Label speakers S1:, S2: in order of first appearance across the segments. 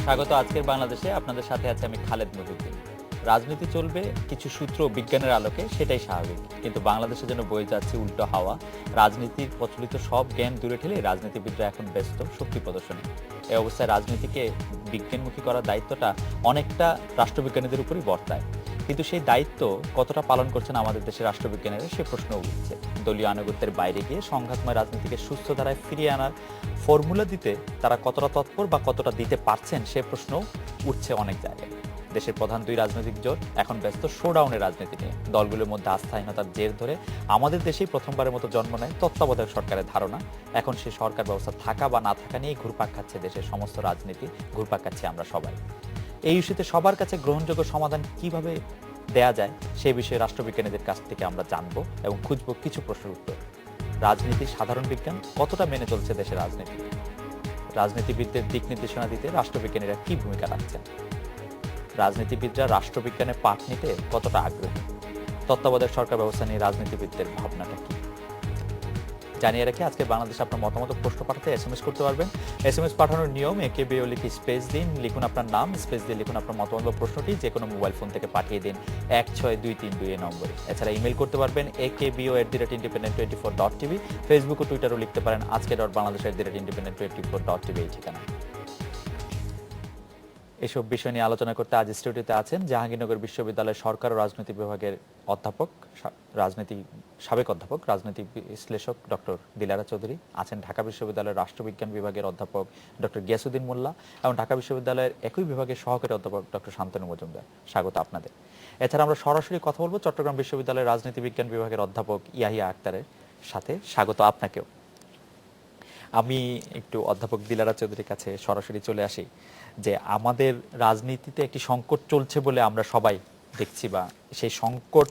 S1: স্বাগত আজকের বাংলাদেশে। আপনাদের সাথে আছে আমি খালেদ মহিউদ্দিন। রাজনীতি চলবে কিছু সূত্র বিজ্ঞানের আলোকে, সেটাই স্বাভাবিক, কিন্তু বাংলাদেশে যেন বয়ে যাচ্ছে উল্টো হাওয়া। রাজনীতির প্রচলিত সব জ্ঞান দূরে ঠেলে রাজনীতিবিদরা এখন ব্যস্ত শক্তি প্রদর্শনে। এই অবস্থায় রাজনীতিকে বিজ্ঞানমুখী করার দায়িত্বটা অনেকটা রাষ্ট্রবিজ্ঞানীদের উপরই বর্তায়। কিন্তু সেই দায়িত্ব কতটা পালন করছেন আমাদের দেশের রাষ্ট্রবিজ্ঞানীরা, সে প্রশ্ন উঠছে। দলীয় আনুগত্যের বাইরে গিয়ে সংঘাতময় রাজনীতিকে সুস্থ ধারায় ফিরিয়ে আনার ফর্মুলা দিতে তারা কতটা তৎপর বা কতটা দিতে পারছেন, সে প্রশ্ন উঠছে অনেক জায়গায়। দেশের প্রধান দুই রাজনৈতিক জোট এখন ব্যস্ত শোডাউনের রাজনীতি নিয়ে। দলগুলোর মধ্যে আস্থাহীনতার জের ধরে আমাদের দেশেই প্রথমবারের মতো জন্ম নেয় তত্ত্বাবধায়ক সরকারের ধারণা। এখন সে সরকার ব্যবস্থা থাকা বা না থাকা নিয়েই ঘুরপাক খাচ্ছে দেশের সমস্ত রাজনীতি, ঘুরপাক খাচ্ছে আমরা সবাই। এই ইস্যুতে সবার কাছে গ্রহণযোগ্য সমাধান কিভাবে দেয়া যায়, সে বিষয়ে রাষ্ট্রবিজ্ঞানীদের কাছ থেকে আমরা জানবো এবং খুঁজবো কিছু প্রশ্নের উত্তর। রাজনীতির সাধারণ বিজ্ঞান কতটা মেনে চলছে দেশের রাজনীতি? রাজনীতিবিদদের দিক নির্দেশনা দিতে রাষ্ট্রবিজ্ঞানীরা কি ভূমিকা রাখছেন? রাজনীতিবিদরা রাষ্ট্রবিজ্ঞানের পাঠ নিতে কতটা আগ্রহী? তত্ত্বাবধায়ক সরকার ব্যবস্থা নিয়ে রাজনীতিবিদদের ভাবনাটা কি? জানিয়ে রাখি, আজকে বাংলাদেশে আপনার মতামত প্রশ্ন পাঠাতে এসএমএস করতে পারবেন। এসএমএস পাঠানোর নিয়ম, একে বিও লিখে স্পেস দিন, লিখুন আপনার নাম, স্পেস দিয়ে লিখুন আপনার মতামত বা প্রশ্নটি, যে কোনো মোবাইল ফোন থেকে পাঠিয়ে দিন 16232 এই নম্বরে। এছাড়া ইমেল করতে পারবেন akbo@independent24.tv। ফেসবুক ও টুইটারও লিখতে পারেন আজকে.বাংলাদেশ@independent24.tv এই ঠিকানা। এসব বিষয় নিয়ে আলোচনা করতে আজ স্টুডিওতে আছেন জাহাঙ্গীরনগর বিশ্ববিদ্যালয়ের সরকার ও রাজনীতি বিভাগের অধ্যাপক, সাবেক অধ্যাপক, রাজনীতি বিশ্লেষক ডক্টর দিলারা চৌধুরী, আছেন ঢাকা বিশ্ববিদ্যালয়ের রাষ্ট্রবিজ্ঞান বিভাগের অধ্যাপক ডক্টর গিয়াসউদ্দিন মোল্লা এবং ঢাকা বিশ্ববিদ্যালয়ের একই বিভাগের সহকারী অধ্যাপক ডক্টর শান্তনু মজুমদার। স্বাগত আপনাদের। এছাড়া আমরা সরাসরি কথা বলবো চট্টগ্রাম বিশ্ববিদ্যালয়ের রাজনীতি বিজ্ঞান বিভাগের অধ্যাপক ইয়াহিয়া আক্তারের সাথে। স্বাগত আপনাকেও। আমি একটু অধ্যাপক দিলারা চৌধুরীর কাছে সরাসরি চলে আসি, যে আমাদের রাজনীতিতে একটি সংকট চলছে বলে আমরা সবাই দেখছি, বা সেই সংকট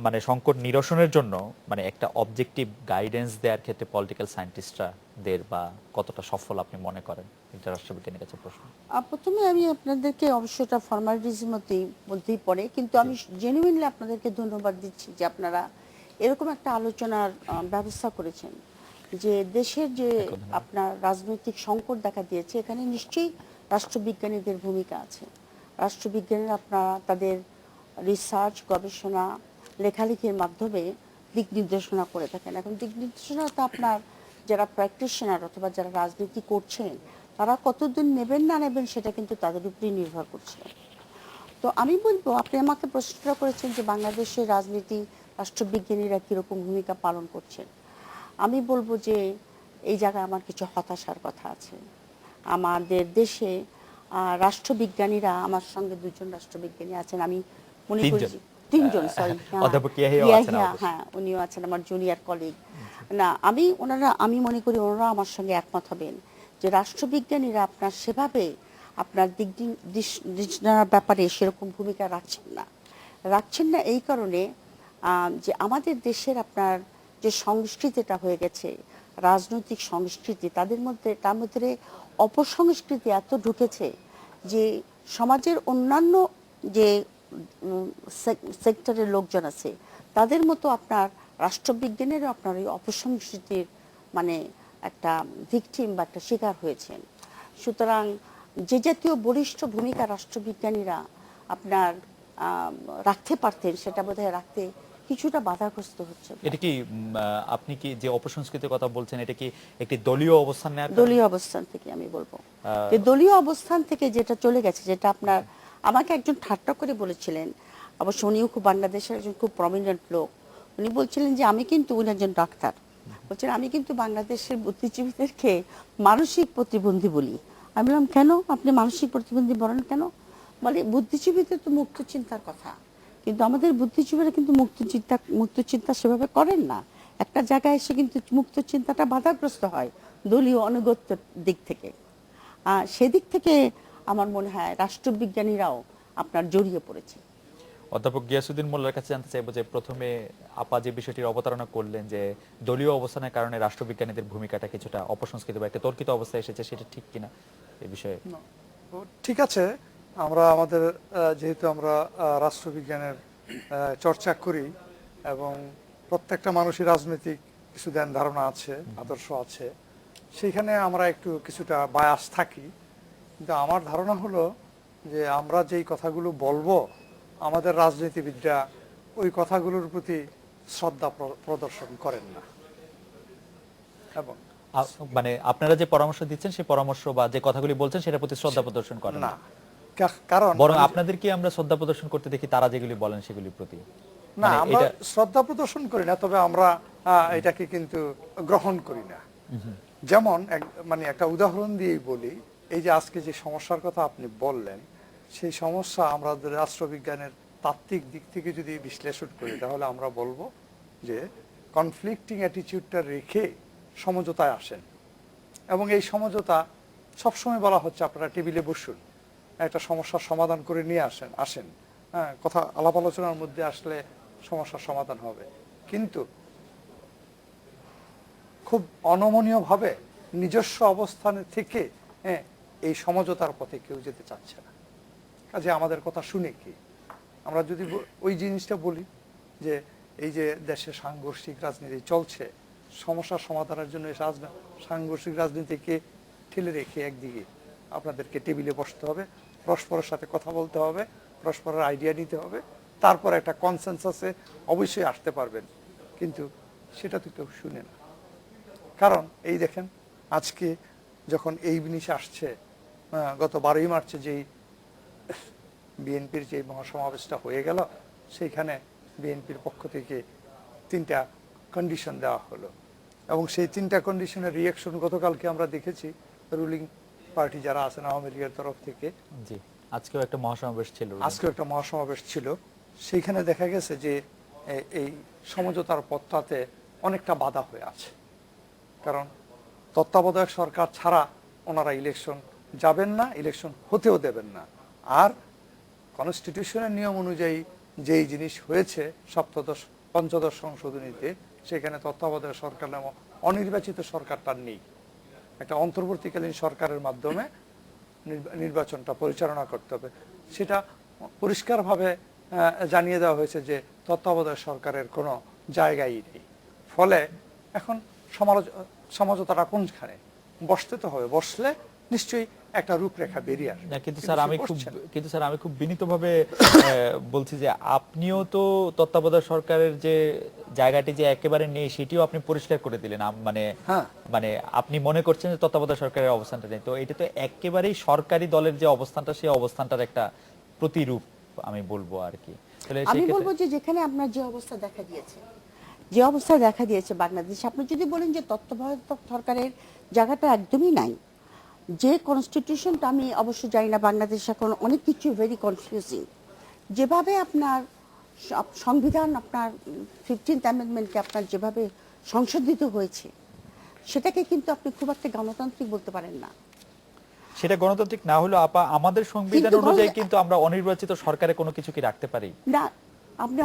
S1: মানে সংকট নিরসনের জন্য মানে একটা অবজেক্টিভ গাইডেন্স দেওয়ার ক্ষেত্রে পলিটিক্যাল সায়েন্টিস্টদের বা কতটা সফল আপনি মনে করেন, এটা রাষ্ট্রবিজ্ঞানীর কাছে প্রশ্ন।
S2: প্রথমে আমি আপনাদেরকে অবশ্যই এটা ফর্মালিটির মধ্যেই পড়ে, কিন্তু আমি জেনুইনলি আপনাদেরকে ধন্যবাদ দিচ্ছি যে আপনারা এরকম একটা আলোচনার ব্যবস্থা করেছেন। যে দেশের যে আপনার রাজনৈতিক সংকট দেখা দিয়েছে, এখানে নিশ্চয়ই রাষ্ট্রবিজ্ঞানীদের ভূমিকা আছে। রাষ্ট্রবিজ্ঞানীরা আপনারা তাদের রিসার্চ, গবেষণা, লেখালেখির মাধ্যমে দিক নির্দেশনা করে থাকেন। এখন দিক নির্দেশনা তো আপনার যারা প্র্যাকটিশনার অথবা যারা রাজনীতি করছেন তারা কতদিন নেবেন না নেবেন সেটা কিন্তু তাদের উপরেই নির্ভর করছে। তো আমি বলবো, আপনি আমাকে প্রশ্নটা করেছেন যে বাংলাদেশের রাজনীতি রাষ্ট্রবিজ্ঞানীরা কীরকম ভূমিকা পালন করছেন। আমি বলবো যে এই জায়গায় আমার কিছু হতাশার কথা আছে। আমাদের দেশে রাষ্ট্রবিজ্ঞানীরা, আমার সঙ্গে দুজন রাষ্ট্রবিজ্ঞানী আছেন, আমি মনে করি তিনজন, সরি, হ্যাঁ উনিও আছেন আমার জুনিয়র কলিগ। না, আমি মনে করি ওনারা আমার সঙ্গে একমত হবেন যে রাষ্ট্রবিজ্ঞানীরা আপনার সেভাবে আপনার দিক নির্দেশনার ব্যাপারে সেরকম ভূমিকা রাখছেন না এই কারণে যে আমাদের দেশের আপনার যে সংস্কৃতিটা হয়ে গেছে, রাজনৈতিক সংস্কৃতি, তার মধ্যে অপসংস্কৃতি এত ঢুকেছে যে সমাজের অন্যান্য যে সেক্টরের লোকজন আছে তাদের মতো আপনার রাষ্ট্রবিজ্ঞানেরও আপনার এই অপসংস্কৃতির মানে একটা ভিকটিম বা একটা শিকার হয়েছেন। সুতরাং যে জাতীয় বলিষ্ঠ ভূমিকা রাষ্ট্রবিজ্ঞানীরা আপনার রাখতে পারতেন, সেটা বোধহয় রাখতে কিছুটা বাধাগ্রস্ত হচ্ছে।
S1: এটা কি আপনি কি যে অপসংস্কৃতির কথা বলছেন, এটা কি একটি দলীয় অবস্থান নেওয়ার?
S2: দলীয় অবস্থান থেকে আমি বলবো যে দলীয় অবস্থান থেকে যেটা চলে গেছে, যেটা আপনার আমাকে একজন ঠাট্টা করে বলেছিলেন, অবশ্য উনিও খুব বাংলাদেশের একজন খুব প্রমিনেন্ট লোক, উনি বলছিলেন যে উনি একজন ডাক্তার, বলছেন আমি কিন্তু বাংলাদেশের বুদ্ধিজীবীদেরকে মানসিক প্রতিবন্ধী বলি। আমি বললাম কেন আপনি মানসিক প্রতিবন্ধী বলেন কেন? বলে বুদ্ধিজীবীদের তো মুক্ত চিন্তার কথা, কিন্তু আমাদের বুদ্ধিজীবীরা কিন্তু মুক্ত চিন্তা সেভাবে করেন না। একটা জায়গায় এসে কিন্তু মুক্ত চিন্তাটা বাধাগ্রস্ত হয় দলীয় আনুগত্যের দিক থেকে। সেদিক থেকে আমার মনে হয় রাষ্ট্রবিজ্ঞানীরাও আপনার জড়িয়ে পড়েছে।
S1: অধ্যাপক গিয়াসউদ্দিন মোল্লার কাছে জানতে চাইবো যে প্রথমে আপা যে বিষয়টির অবতারণা করলেন যে দলীয় অবস্থানের কারণে রাষ্ট্রবিজ্ঞানীদের ভূমিকাটা কিছুটা অপসংস্কৃত বা একটা তর্কিত অবস্থায় এসেছে, সেটা ঠিক কিনা এই বিষয়ে?
S3: ঠিক আছে, আমরা আমাদের যেহেতু আমরা রাষ্ট্রবিজ্ঞানের চর্চা করি এবং প্রত্যেকটা মানুষের রাজনৈতিক কিছু ধ্যান ধারণা আছে, আদর্শ আছে, সেইখানে আমরা একটু কিছুটা বায়াস থাকি। কিন্তু আমার ধারণা হলো যে আমরা যেই কথাগুলো বলবো আমাদের রাজনীতিবিদরা ওই কথাগুলোর প্রতি শ্রদ্ধা প্রদর্শন করেন না। এবং
S1: মানে আপনারা যে পরামর্শ দিচ্ছেন সেই পরামর্শ বা যে কথাগুলি বলছেন সেটার প্রতি শ্রদ্ধা প্রদর্শন করেন
S3: না,
S1: না,
S3: কারণ
S1: বরং আপনাদেরকে আমরা শ্রদ্ধা প্রদর্শন করতে দেখি তারা যেগুলি বলেন সেগুলির প্রতি।
S3: না,
S1: মানে
S3: আমরা
S1: এটা
S3: শ্রদ্ধা প্রদর্শন করি না, তবে আমরা এটাকে কিন্তু গ্রহণ করি না। যেমন মানে একটা উদাহরণ দিয়েই বলি, এই যে আজকে যে সমস্যার কথা আপনি বললেন, সেই সমস্যা আমরা রাষ্ট্রবিজ্ঞানের তাত্ত্বিক দিক থেকে যদি বিশ্লেষণ করি তাহলে আমরা বলবো যে কনফ্লিক্টিং অ্যাটিটিউডটা রেখে সমঝোতায় আসেন। এবং এই সমঝোতা সবসময় বলা হচ্ছে আপনারা টেবিলে বসুন, একটা সমস্যার সমাধান করে নিয়ে আসেন। হ্যাঁ, কথা আলাপ আলোচনার মধ্যে আসলে সমস্যার সমাধান হবে। কিন্তু খুব অনমনীয়ভাবে নিজস্ব অবস্থানে থেকে এই সমঝোতার পথে কেউ যেতে চাচ্ছে না। কাজে আমাদের কথা শুনে কি? আমরা যদি ওই জিনিসটা বলি যে এই যে দেশে সাংঘর্ষিক রাজনীতি চলছে, সমস্যার সমাধানের জন্য সাংঘর্ষিক রাজনীতিকে ঠেলে রেখে একদিকে আপনাদেরকে টেবিলে বসতে হবে, পরস্পরের সাথে কথা বলতে হবে, পরস্পরের আইডিয়া নিতে হবে, তারপর একটা কনসেনসাসে অবশ্যই আসতে পারবেন। কিন্তু সেটা তো কেউ শুনে না। কারণ এই দেখেন, আজকে যখন এই জিনিস আসছে, গত 12ই মার্চে যেই বিএনপির যে মহাসমাবেশটা হয়ে গেল, সেইখানে বিএনপির পক্ষ থেকে 3টা কন্ডিশন দেওয়া হলো, এবং সেই 3টা কন্ডিশনের রিয়াকশন গতকালকে আমরা দেখেছি রুলিং পার্টি যারা আছেন আওয়ামী লীগের তরফ থেকে।
S1: জি, আজকেও একটা মহাসমাবেশ ছিল।
S3: সেইখানে দেখা গেছে যে এই সমঝোতার পথটাতে অনেকটা বাধা হয়ে আছে। কারণ তত্ত্বাবধায়ক সরকার ছাড়া ওনারা ইলেকশন যাবেন না, ইলেকশন হতেও দেবেন না। আর কনস্টিটিউশনের নিয়ম অনুযায়ী যেই জিনিস হয়েছে পঞ্চদশ সংশোধনীতে, সেখানে তত্ত্বাবধায়ক সরকার নামে অনির্বাচিত সরকারটা নেই। একটা অন্তর্বর্তীকালীন সরকারের মাধ্যমে নির্বাচনটা পরিচালনা করতে হবে। সেটা পরিষ্কারভাবে জানিয়ে দেওয়া হয়েছে যে তত্ত্বাবধায়ক সরকারের কোনো জায়গাই নেই। ফলে এখন সমঝোতাটা কোনখানে? বসতে তো হবে, বসলে নিশ্চয়ই একটা রূপরেখা বেরিয়ে আসবে।
S1: কিন্তু স্যার আমি খুব বিনীতভাবে বলছি যে আপনিও তো তত্ত্বাবধায়ক সরকারের যে জায়গাটি যে একেবারে নেই সেটিও আপনি পরিষ্কার করে দিলেন। মানে আপনি মনে করছেন যে তত্ত্বাবধায়ক সরকারের অবস্থানটা নেই, তো এটা তো একেবারেই সরকারি দলের যে অবস্থানটা সেই অবস্থানটার একটা প্রতিরূপ আমি বলবো আর কি।
S2: আমি বলবো যে যেখানে আপনার যে অবস্থা দেখা দিয়েছে বাংলাদেশে, আপনি যদি বলেন যে তত্ত্বাবধায়ক সরকারের জায়গাটা একদমই নাই, যে কনস্টিটিউশনটা, আমি অবশ্য জানি না, বাংলাদেশ এখন অনেক কিছু ভেরি কনফিউজিং। যেভাবে আপনার সংবিধান, আপনার 15th অ্যামেন্ডমেন্টকে আপনার যেভাবে সংশোধিত হয়েছে, সেটাকে কিন্তু আপনি খুব একটা গণতান্ত্রিক বলতে পারেন না।
S1: সেটা গণতান্ত্রিক না হলেও আমাদের সংবিধান অনুযায়ী কিন্তু আমরা অনির্বাচিত সরকারে কোনো কিছু কি রাখতে পারি
S2: না। আপনি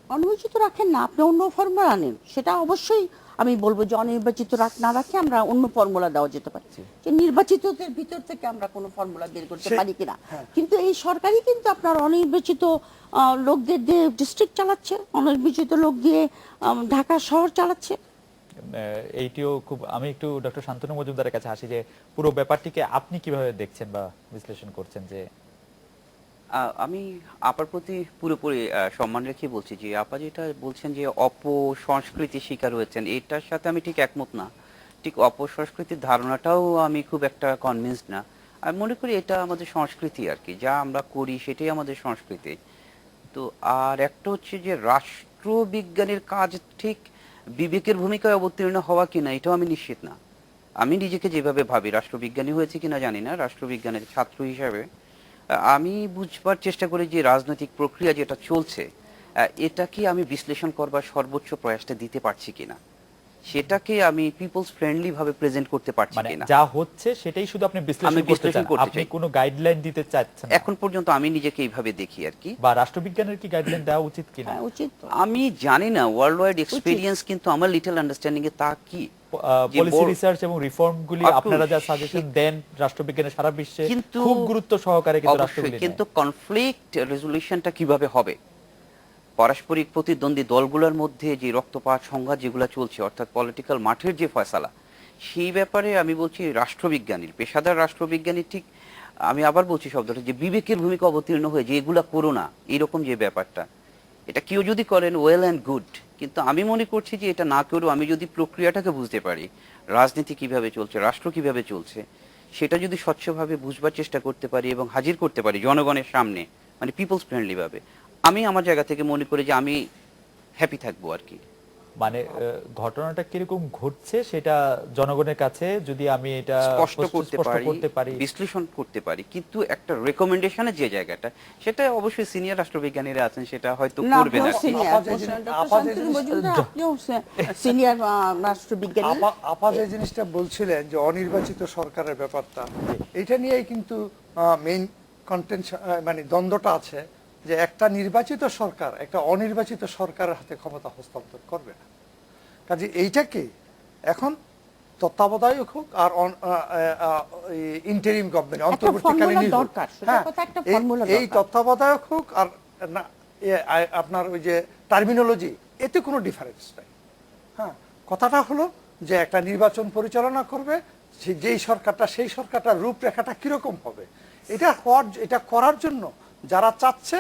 S2: অনির্বাচিত রাখেন না, আপনি অন্য ফর্মুলা আনেন, সেটা অবশ্যই আমি বলবো যে অনির্বাচিত না রাখে আমরা অন্য ফর্মুলা দেওয়া যেতে পারে, যে নির্বাচিতদের ভিতর থেকে আমরা কোনো ফর্মুলা বের করতে পারি কিনা। কিন্তু এই সরকারই কিন্তু আপনার অনির্বাচিত লোকদের দিয়ে ডিস্ট্রিক্ট চালাচ্ছে, অনির্বাচিত লোক দিয়ে ঢাকা শহর চালাচ্ছে।
S1: এইটিও খুব, আমি একটু ডক্টর শান্তনু মজুমদারের কাছে আসি যে পুরো ব্যাপারটিকে আপনি কিভাবে দেখছেন বা বিশ্লেষণ করছেন। যে
S4: আমি আপার প্রতি পুরোপুরি সম্মান রেখে বলছি যে আপা যেটা বলছেন যে অপসংস্কৃতির শিকার হয়েছেন, এটার সাথে আমি ঠিক একমত না। ঠিক অপসংস্কৃতির ধারণাটাও আমি খুব একটা কনভিন্সড না। আমি মনে করি এটা আমাদের সংস্কৃতি আর কি, যা আমরা করি সেটাই আমাদের সংস্কৃতি। তো আর একটা হচ্ছে যে রাষ্ট্রবিজ্ঞানের কাজ ঠিক বিবেকের ভূমিকায় অবতীর্ণ হওয়া কিনা এটাও আমি নিশ্চিত না। আমি নিজেকে যেভাবে ভাবি, রাষ্ট্রবিজ্ঞানী হয়েছে কিনা জানি না, রাষ্ট্রবিজ্ঞানের ছাত্র হিসাবে আমি বুঝবার চেষ্টা করি যে রাজনৈতিক প্রক্রিয়া যেটা চলছে এটাকে আমি বিশ্লেষণ করবার সর্বোচ্চ প্রয়াসটা দিতে পারছি কিনা, সেটাকে আমি পিপলস ফ্রেন্ডলি ভাবে প্রেজেন্ট করতে পারছি কিনা।
S1: যা হচ্ছে সেটাই শুধু আপনি বিশ্লেষণ করতে চান, আপনি কোনো গাইডলাইন দিতে চাচ্ছেন না।
S4: এখন পর্যন্ত আমি নিজেকে এইভাবে দেখি আর কি।
S1: বা রাষ্ট্রবিজ্ঞানের কি গাইডলাইন দেওয়া উচিত কিনা
S2: উচিত
S4: আমি জানি না, ওয়ার্ল্ড ওয়াইড এক্সপেরিয়েন্স কিন্তু আমার লিটল আন্ডারস্ট্যান্ডিং এ তা কি
S1: পলিসি রিসার্চ এবং রিফর্মগুলি আপনারা যা সাজেশন দেন রাষ্ট্রবিজ্ঞানের সারা বিশ্বে খুব গুরুত্ব সহকারে কিন্তু রাষ্ট্রবিজ্ঞান,
S4: কিন্তু কনফ্লিক্ট রেজুলেশনটা কিভাবে হবে, পারস্পরিক প্রতিদ্বন্দ্বী দলগুলোর মধ্যে যে রক্তপাত সংঘাত যেগুলো চলছে, অর্থাৎ পলিটিক্যাল মাঠের যে ফয়সালা, সেই ব্যাপারে আমি বলছি রাষ্ট্রবিজ্ঞানীর, পেশাদার রাষ্ট্রবিজ্ঞানীর ঠিক, আমি আবার বলছি শব্দটা, যে বিবেকের ভূমিকা অবতীর্ণ হয়ে যে এগুলা করো না, এরকম যে ব্যাপারটা, এটা কেউ যদি করেন ওয়েল অ্যান্ড গুড, কিন্তু আমি মনে করছি যে এটা না করেও আমি যদি প্রক্রিয়াটাকে বুঝতে পারি, রাজনীতি কিভাবে চলছে, রাষ্ট্র কিভাবে চলছে, সেটা যদি স্বচ্ছভাবে বুঝবার চেষ্টা করতে পারি এবং হাজির করতে পারি জনগণের সামনে, মানে পিপলস ফ্রেন্ডলি ভাবে, আমি আমার জায়গা থেকে মনে করি যে আমি হ্যাপি থাকবো আর কি।
S1: মানে ঘটনাটা কিরকম ঘটছে সেটা জনগণের কাছে যদি আমি এটা
S4: স্পষ্ট
S1: স্পষ্ট
S4: করতে
S1: করতে পারি,
S4: বিশ্লেষণ করতে পারি, কিন্তু একটা রেকমেন্ডেশনের যে জায়গাটা, সেটা অবশ্যই সিনিয়র রাষ্ট্রবিজ্ঞানীরা আছেন, সেটা হয়তো
S2: না,
S4: করবেন
S2: আপনিও
S4: আর কি।
S2: senior,
S3: আপা যে জিনিস-
S2: ডক্টর
S3: আপা যে
S2: শান্তনু
S3: জিনিস-
S2: মজুমদার, আপনিও সিনিয়র রাষ্ট্রবিজ্ঞানী।
S3: আপা যে জিনিসটা বলছিলেন যে অনির্বাচিত সরকারের ব্যাপারটা, এটা নিয়েই কিন্তু মেইন কন্টেনশন, মানে দ্বন্দ্বটা আছে যে একটা নির্বাচিত সরকার একটা অনির্বাচিত সরকারের হাতে ক্ষমতা হস্তান্তর করবে না। কাজে এইটাকে এখন তত্ত্বাবধায়ক হোক আর ইন্টারিম গভর্নমেন্ট, অন্তর্বর্তীকালীন
S2: formula দরকার, সেটার কথা একটা formula
S3: এই
S2: দরকার।
S3: তত্ত্বাবধায়ক হোক আর না, আপনার ওই যে টার্মিনোলজি, এতে কোনো ডিফারেন্স নাই। হ্যাঁ, কথাটা হলো যে একটা নির্বাচন পরিচালনা করবে, যেই সরকারটা, সেই সরকারটার রূপরেখাটা কিরকম হবে, এটা করার জন্য যারা চাচ্ছে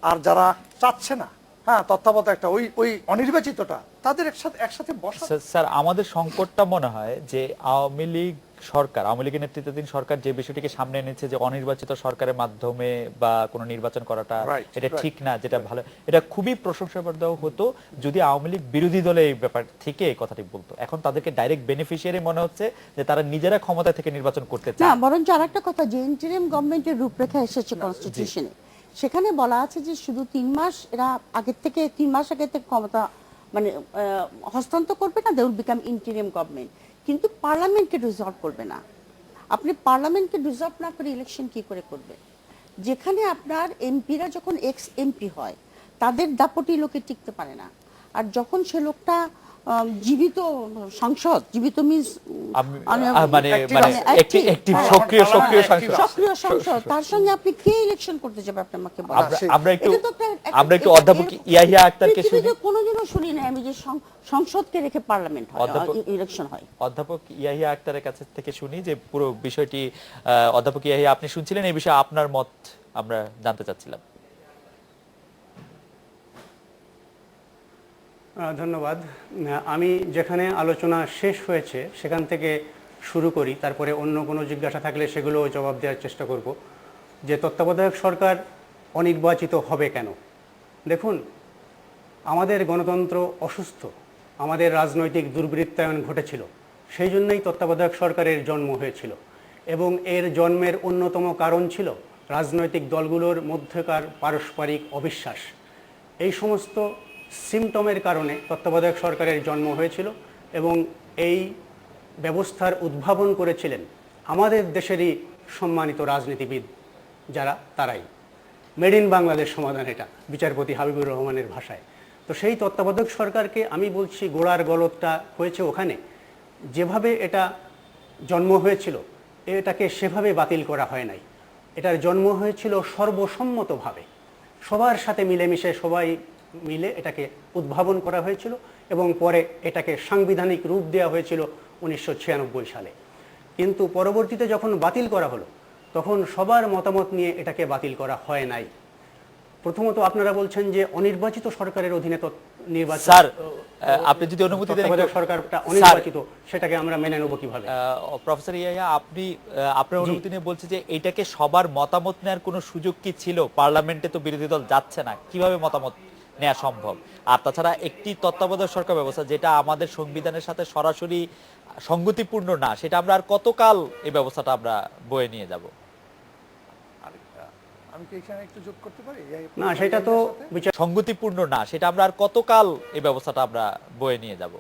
S3: আর যারা চাচ্ছে না, হ্যাঁ, তত্ত্বাবধায়ক একটা ওই অনির্বাচিতটা, তাদের একসাথে বসা।
S1: স্যার আমাদের সংকটটা মনে হয় যে আওয়ামী লীগ সরকার, আওয়ামী লীগের নেতৃত্বাধীন সরকার যে বিষয়টিকে সামনে এনেছে যে অনির্বাচিত সরকারের মাধ্যমে বা কোনো নির্বাচন করাটা এটা ঠিক না, যেটা ভালো, এটা খুবই প্রশংসাযোগ্য হতো যদি আওয়ামী লীগ বিরোধী দলে এই ব্যাপার থেকে এই কথাটি বলতো। এখন তাদেরকে ডাইরেক্ট বেনিফিশিয়ারি মনে হচ্ছে যে তারা নিজেরা ক্ষমতা থেকে নির্বাচন করতে
S2: না,
S1: চায়।
S2: বরঞ্চ আরেকটা কথা, যে ইন্টারিম গভর্নমেন্টের রূপরেখা এসেছে কনস্টিটিউশনে, সেখানে বলা আছে যে শুধু 3 মাস এরা আগের থেকে 3 মাস আগে থেকে ক্ষমতা মানে হস্তান্তর করবে না, they will become interim government, কিন্তু পার্লামেন্টকে ডিসলভ করবে না। আপনি পার্লামেন্টকে ডিসলভ না করে ইলেকশন কি করে করবে? যেখানে আপনার এমপিরা যখন এক্স এমপি হয়, তাদের দাপটি লোকে টিকতে পারে না, আর যখন সে লোকটা জীবিত সংসদ, জীবিত মিন্স
S1: মানে একটি সক্রিয়
S2: সংসদ, তার সঙ্গে আপনি কে ইলেকশন করতে যাবে? আপনি আমাকে বলেন।
S1: আমরা একটু অধ্যাপক ইয়াহিয়া আক্তারকে শুনি।
S2: পৃথিবীতে কোনোদিনও শুনি না আমি যে সংসদকে রেখে পার্লামেন্ট হয়, ইলেকশন হয়।
S1: অধ্যাপক ইয়াহিয়া আক্তারের কাছ থেকে শুনি যে পুরো বিষয়টি। অধ্যাপক ইয়াহিয়া, আপনি শুনছিলেন, এই বিষয়ে আপনার মত আমরা জানতে চাচ্ছিলাম।
S5: ধন্যবাদ। আমি যেখানে আলোচনা শেষ হয়েছে সেখান থেকে শুরু করি, তারপরে অন্য কোনো জিজ্ঞাসা থাকলে সেগুলো জবাব দেওয়ার চেষ্টা করব। যে তত্ত্বাবধায়ক সরকার অনির্বাচিত হবে কেন? দেখুন, আমাদের গণতন্ত্র অসুস্থ, আমাদের রাজনৈতিক দুর্বৃত্তায়ন ঘটেছিল, সেই জন্যই তত্ত্বাবধায়ক সরকারের জন্ম হয়েছিল, এবং এর জন্মের অন্যতম কারণ ছিল রাজনৈতিক দলগুলোর মধ্যকার পারস্পরিক অবিশ্বাস। এই সমস্ত সিমটমের কারণে তত্ত্বাবধায়ক সরকারের জন্ম হয়েছিল, এবং এই ব্যবস্থার উদ্ভাবন করেছিলেন আমাদের দেশেরই সম্মানিত রাজনীতিবিদ যারা, তারাই। মেড ইন বাংলাদেশ সমাধান এটা, বিচারপতি হাবিবুর রহমানের ভাষায়। তো সেই তত্ত্বাবধায়ক সরকারকে আমি বলছি গোড়ার গলতটা হয়েছে ওখানে। যেভাবে এটা জন্ম হয়েছিল এটাকে সেভাবে বাতিল করা হয় নাই। এটার জন্ম হয়েছিল সর্বসম্মতভাবে, সবার সাথে মিলেমিশে সবাই মিলে এটাকে উদ্ভাবন করা হয়েছিল, এবং পরে এটাকে সাংবিধানিক রূপ দেওয়া হয়েছিল 1996 সালে। কিন্তু পরবর্তীতে যখন বাতিল করা হলো, তখন সবার মতামত নিয়ে এটাকে বাতিল করা হয় নাই। প্রথমত আপনারা বলছেন যে অনির্বাচিত সরকারের অধীনে নির্বাচন,
S1: স্যার আপনি যদি অনুমতি দেন,
S5: সরকারটা অনির্বাচিত, সেটাকে আমরা মেনে নেব কিভাবে?
S1: প্রফেসর ইয়াহিয়া, আপনি আপনার অনুমতি নিয়ে বলছে যে এটাকে সবার মতামত নেওয়ার কোনো সুযোগ কি ছিল? পার্লামেন্টে তো বিরোধী দল যাচ্ছে না, কিভাবে মতামত নেওয়া সম্ভব? আর তাছাড়া একটি তত্ত্বাবধায়ক সরকার ব্যবস্থা যেটা আমাদের সংবিধানের সাথে সরাসরি সঙ্গতিপূর্ণ না, সেটা আমরা আর কতকাল এই ব্যবস্থাটা আমরা বয়ে নিয়ে যাব?
S3: আমি কি এখানে একটু যোগ করতে পারি?
S5: না, সেটা তো
S1: সঙ্গতিপূর্ণ না, সেটা আমরা আর কতকাল এই ব্যবস্থাটা আমরা বয়ে নিয়ে যাব?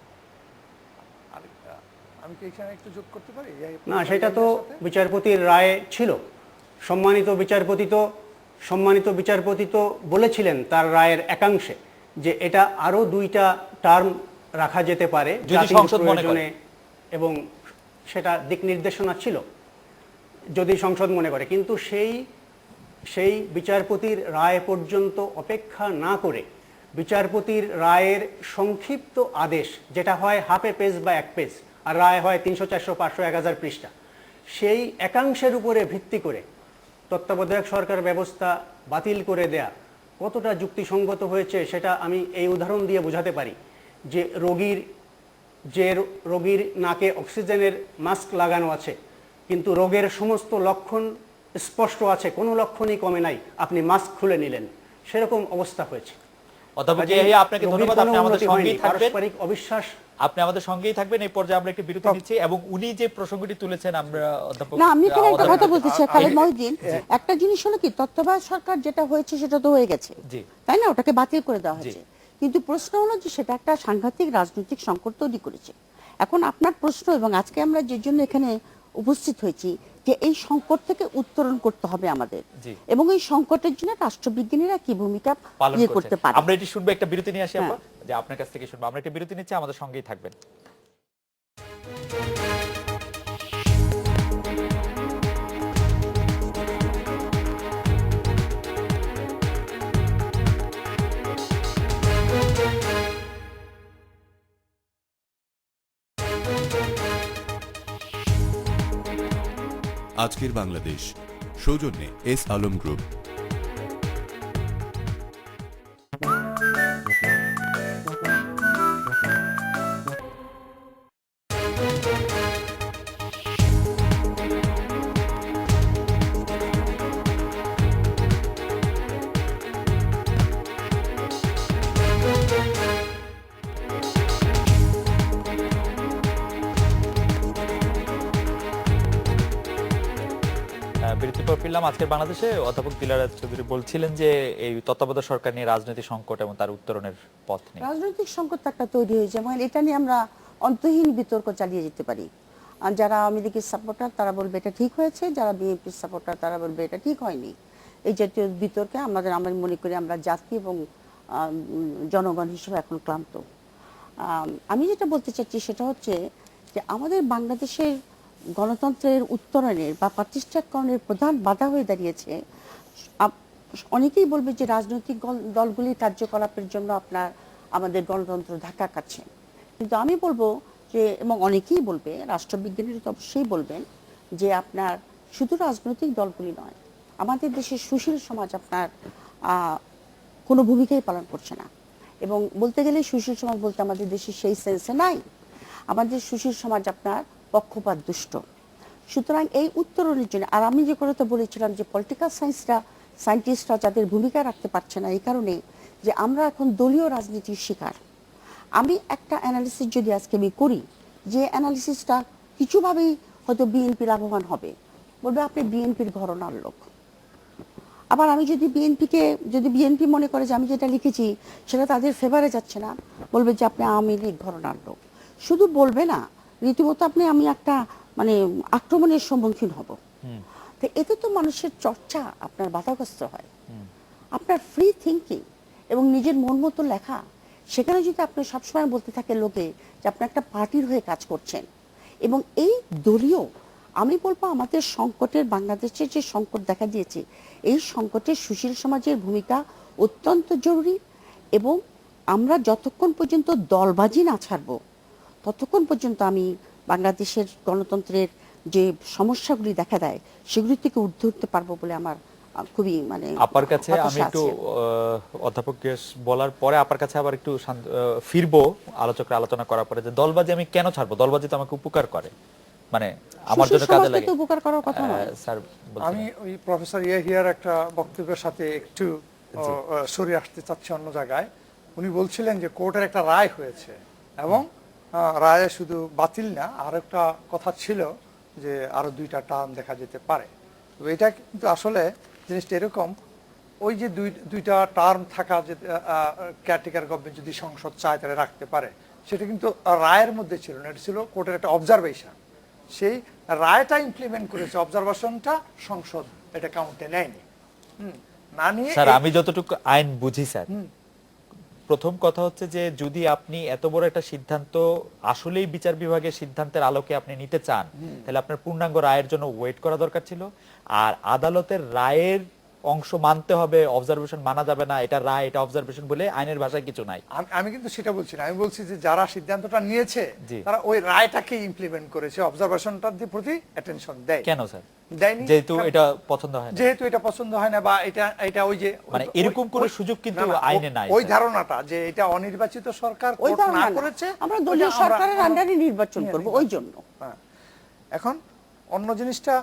S3: আমি কি এখানে একটু যোগ করতে পারি?
S5: না, সেটা তো বিচারপতির রায় ছিল। সম্মানিত বিচারপতি তো বলেছিলেন তার রায়ের একাংশে যে এটা আরো 2টা টার্ম রাখা যেতে পারে
S1: যদি সংসদ মনে করে,
S5: এবং সেটা দিক নির্দেশনা ছিল যদি সংসদ মনে করে। কিন্তু সেই বিচারপতির রায় পর্যন্ত অপেক্ষা না করে বিচারপতির রায়ের সংক্ষিপ্ত আদেশ, যেটা হয় হাফ এ পেজ বা 1 পেজ, আর রায় হয় 300, 400, 500, 1000 পৃষ্ঠা। সেই একাংশের উপরে ভিত্তি করে তত্ত্বাবধায়ক সরকার ব্যবস্থা বাতিল করে দেয়া কতটা যুক্তিসঙ্গত হয়েছে সেটা আমি এই উদাহরণ দিয়ে বোঝাতে পারি যে রোগীর নাকে অক্সিজেনের মাস্ক লাগানো আছে, কিন্তু রোগের সমস্ত লক্ষণ স্পষ্ট আছে, কোনো লক্ষণই কমে নাই, আপনি মাস্ক খুলে নিলেন, সেরকম অবস্থা হয়েছে।
S1: অধ্যাপক ইয়াহিয়া, আপনাকে ধন্যবাদ, আপনি আমাদের সঙ্গেই থাকবেন।
S5: পারস্পরিক অবিশ্বাস,
S1: আপনি আমাদের সঙ্গেই থাকবেন। এই পর্যায়ে আমরা একটি বিরতি নিচ্ছি এবং উনি যে প্রসঙ্গটি তুলেছেন আমরা অধ্যাপক
S2: না, আমি এখানে একটা কথা বলতে চাই খালেদ মহিউদ্দিন, একটা জিনিস হলো কি, তত্ত্বাবধায়ক সরকার যেটা হয়েছে সেটা তো হয়ে গেছে,
S1: জি।
S2: তাই না, ওটাকে বাতিল করে দেওয়া হয়েছে, কিন্তু প্রশ্ন হলো যে সেটা একটা সাংঘাতিক রাজনৈতিক সংকট তৈরি করেছে। এখন আপনার প্রশ্ন, এবং আজকে আমরা যে জন্য এখানে উপস্থিত হয়েছি, যে এই সংকট থেকে উত্তরণ করতে হবে আমাদের,
S1: জি।
S2: এবং এই সংকটের জন্য রাষ্ট্রবিজ্ঞানীরা কি ভূমিকা
S1: পালন
S2: করতে
S1: করতে
S2: পারে।
S1: আমরা এটি শুনবো, একটা বিরতি নিয়ে আসি
S2: হ্যাঁ।
S1: আপা, যে আপনার কাছ থেকে শুনবো। আমরা একটা বিরতি নিচ্ছি, আমাদের সঙ্গেই থাকবেন।
S6: আজকের বাংলাদেশ, সৌজন্যে এস আলম গ্রুপ।
S1: বিরতির পর ফিরলাম। আজকের বাংলাদেশে অধ্যাপক দিলারা চৌধুরী বলছিলেন যে এই তত্ত্বাবধায়ক সরকার নিয়ে রাজনৈতিক সংকট এবং তার উত্তরণের পথ নিয়ে।
S2: রাজনৈতিক সংকট একটা তৈরি হয়েছে, এবং এটা নিয়ে আমরা অন্তহীন বিতর্ক চালিয়ে যেতে পারি। আর যারা আওয়ামী লীগের সাপোর্টার তারা বলবে এটা ঠিক হয়েছে, যারা বিএনপির সাপোর্টার তারা বলবে এটা ঠিক হয়নি। এই জাতীয় বিতর্কে আমরা মনে করি আমরা জাতি এবং জনগণ হিসেবে এখন ক্লান্ত। আমি যেটা বলতে চাচ্ছি সেটা হচ্ছে যে আমাদের বাংলাদেশের গণতন্ত্রের উত্তরণের বা প্রতিষ্ঠাকরণের প্রধান বাধা হয়ে দাঁড়িয়েছে, অনেকেই বলবে যে রাজনৈতিক দলগুলির কার্যকলাপের জন্য আমাদের গণতন্ত্র ধাক্কা খাচ্ছে, কিন্তু আমি বলবো যে, এবং অনেকেই বলবে, রাষ্ট্রবিজ্ঞানীরা তো অবশ্যই বলবেন যে আপনার শুধু রাজনৈতিক দলগুলি নয়, আমাদের দেশের সুশীল সমাজ আপনার কোনো ভূমিকাই পালন করছে না। এবং বলতে গেলে সুশীল সমাজ বলতে আমাদের দেশে সেই সেন্সে নাই। আমাদের সুশীল সমাজ আপনার পক্ষপাত দুষ্ট। সুতরাং এই উত্তরণের জন্য, আর আমি যে কথা বলেছিলাম যে পলিটিক্যাল সায়েন্টিস্টরা যাদের ভূমিকা রাখতে পারছে না, এই কারণে যে আমরা এখন দলীয় রাজনীতির শিকার। আমি একটা অ্যানালিসিস যদি আজকে আমি করি, যে অ্যানালিসিসটা কিছুভাবেই হয়তো বিএনপি লাভবান হবে, বলবে আপনি বিএনপির ঘরানার লোক। আবার আমি যদি বিএনপি মনে করে যে আমি যেটা লিখেছি সেটা তাদের ফেভারে যাচ্ছে না, বলবে যে আপনি আওয়ামী লীগ ঘরানার লোক। শুধু বলবে না, রীতিমতো আমি একটা আক্রমণের সম্মুখীন হব। তো এতে তো মানুষের চর্চা আপনার বাধাগ্রস্ত হয়, আপনার ফ্রি থিঙ্কিং এবং নিজের মন মতো লেখা, সেখানে যদি আপনি সবসময় বলতে থাকে লোকে যে আপনি একটা পার্টির হয়ে কাজ করছেন, এবং এই দলীয়, আমি বলবো আমাদের সংকটের, বাংলাদেশের যে সংকট দেখা দিয়েছে, এই সংকটে সুশীল সমাজের ভূমিকা অত্যন্ত জরুরি। এবং আমরা যতক্ষণ পর্যন্ত দলবাজি না ছাড়বো ততক্ষণ পর্যন্ত আমি বাংলাদেশের গণতন্ত্রের যে সমস্যাগুলি দেখা দেয় সেগুলি থেকে ঊর্ধ্বে উঠতে পারবো বলে আমার খুবই
S1: আপার কাছে আমি একটু অধ্যাপক বলার পরে আপার কাছে আবার একটু ফিরবো আলোচকরা আলোচনা করার পরে, যে দলবাজি আমি কেন ছাড়বো? দলবাজি তো আমাকে উপকার করে, আমার জন্য কাজে লাগে,
S2: উপকার করার কথা নয়।
S1: স্যার
S3: আমি ওই প্রফেসর ইয়াহিয়ার একটা বক্তব্যের সাথে একটু সরে আসতে চাচ্ছি অন্য জায়গায়। উনি বলছিলেন যে কোর্টের একটা রায় হয়েছে, এবং রায়ে শুধু বাতিল না, আর একটা কথা ছিল যে আরো 2টা টার্ম দেখা যেতে পারে। তো এটা কিন্তু আসলে জিনিসটা এরকম, ওই যে দুইটা টার্ম থাকা, যে কেয়ারটেকার গভর্নমেন্ট যদি সংসদ চায় তাহলে রাখতে পারে, সেটা কিন্তু রায়ের মধ্যে ছিল না, এটা ছিল কোর্টের একটা অবজারভেশন। সেই রায়টা ইমপ্লিমেন্ট করেছে, অবজারভেশনটা সংসদ এটা কাউন্টে নেয়নি। না নিয়ে,
S1: স্যার আমি যতটুকু আইন বুঝি স্যার, প্রথম কথা হচ্ছে যে যদি আপনি এত বড় একটা সিদ্ধান্ত আসলেই বিচার বিভাগের সিদ্ধান্তের আলোকে আপনি নিতে চান, তাহলে আপনার পূর্ণাঙ্গ রায়ের জন্য ওয়েট করা দরকার ছিল। আর আদালতের রায়ের অংশ মানতে হবে, অবজারভেশন মানা যাবে না, এটা রায়, এটা অবজারভেশন বলে আইনের ভাষায় কিছু নাই।
S3: আমি কিন্তু সেটা বলছি না, আমি বলছি যে যারা সিদ্ধান্তটা নিয়েছে
S1: জি।
S3: তারা ওই রায়টাকে ইমপ্লিমেন্ট করেছে, অবজারভেশনটার প্রতি অ্যাটেনশন দেয়।
S1: কেন স্যার?
S3: দেয়নি,
S1: যেহেতু এটা পছন্দ হয় না।
S3: যেহেতু এটা পছন্দ হয় না, বা এটা ওই যে
S1: মানে এরকম কোনো সুযোগ কিন্তু আইনে নাই।
S3: ওই
S1: স্যার।
S3: ধারণাটা যে এটা অনির্বাচিত সরকার
S2: ওই
S3: কোর্ট
S2: ধারণা
S3: না
S2: না।
S3: করেছে,
S2: আমরা দলীয়
S3: ওটা
S2: সরকারের
S3: আমরা-
S2: আন্ডারে নির্বাচন করব ওই জন্য।
S3: হ্যাঁ। এখন অন্য জিনিসটা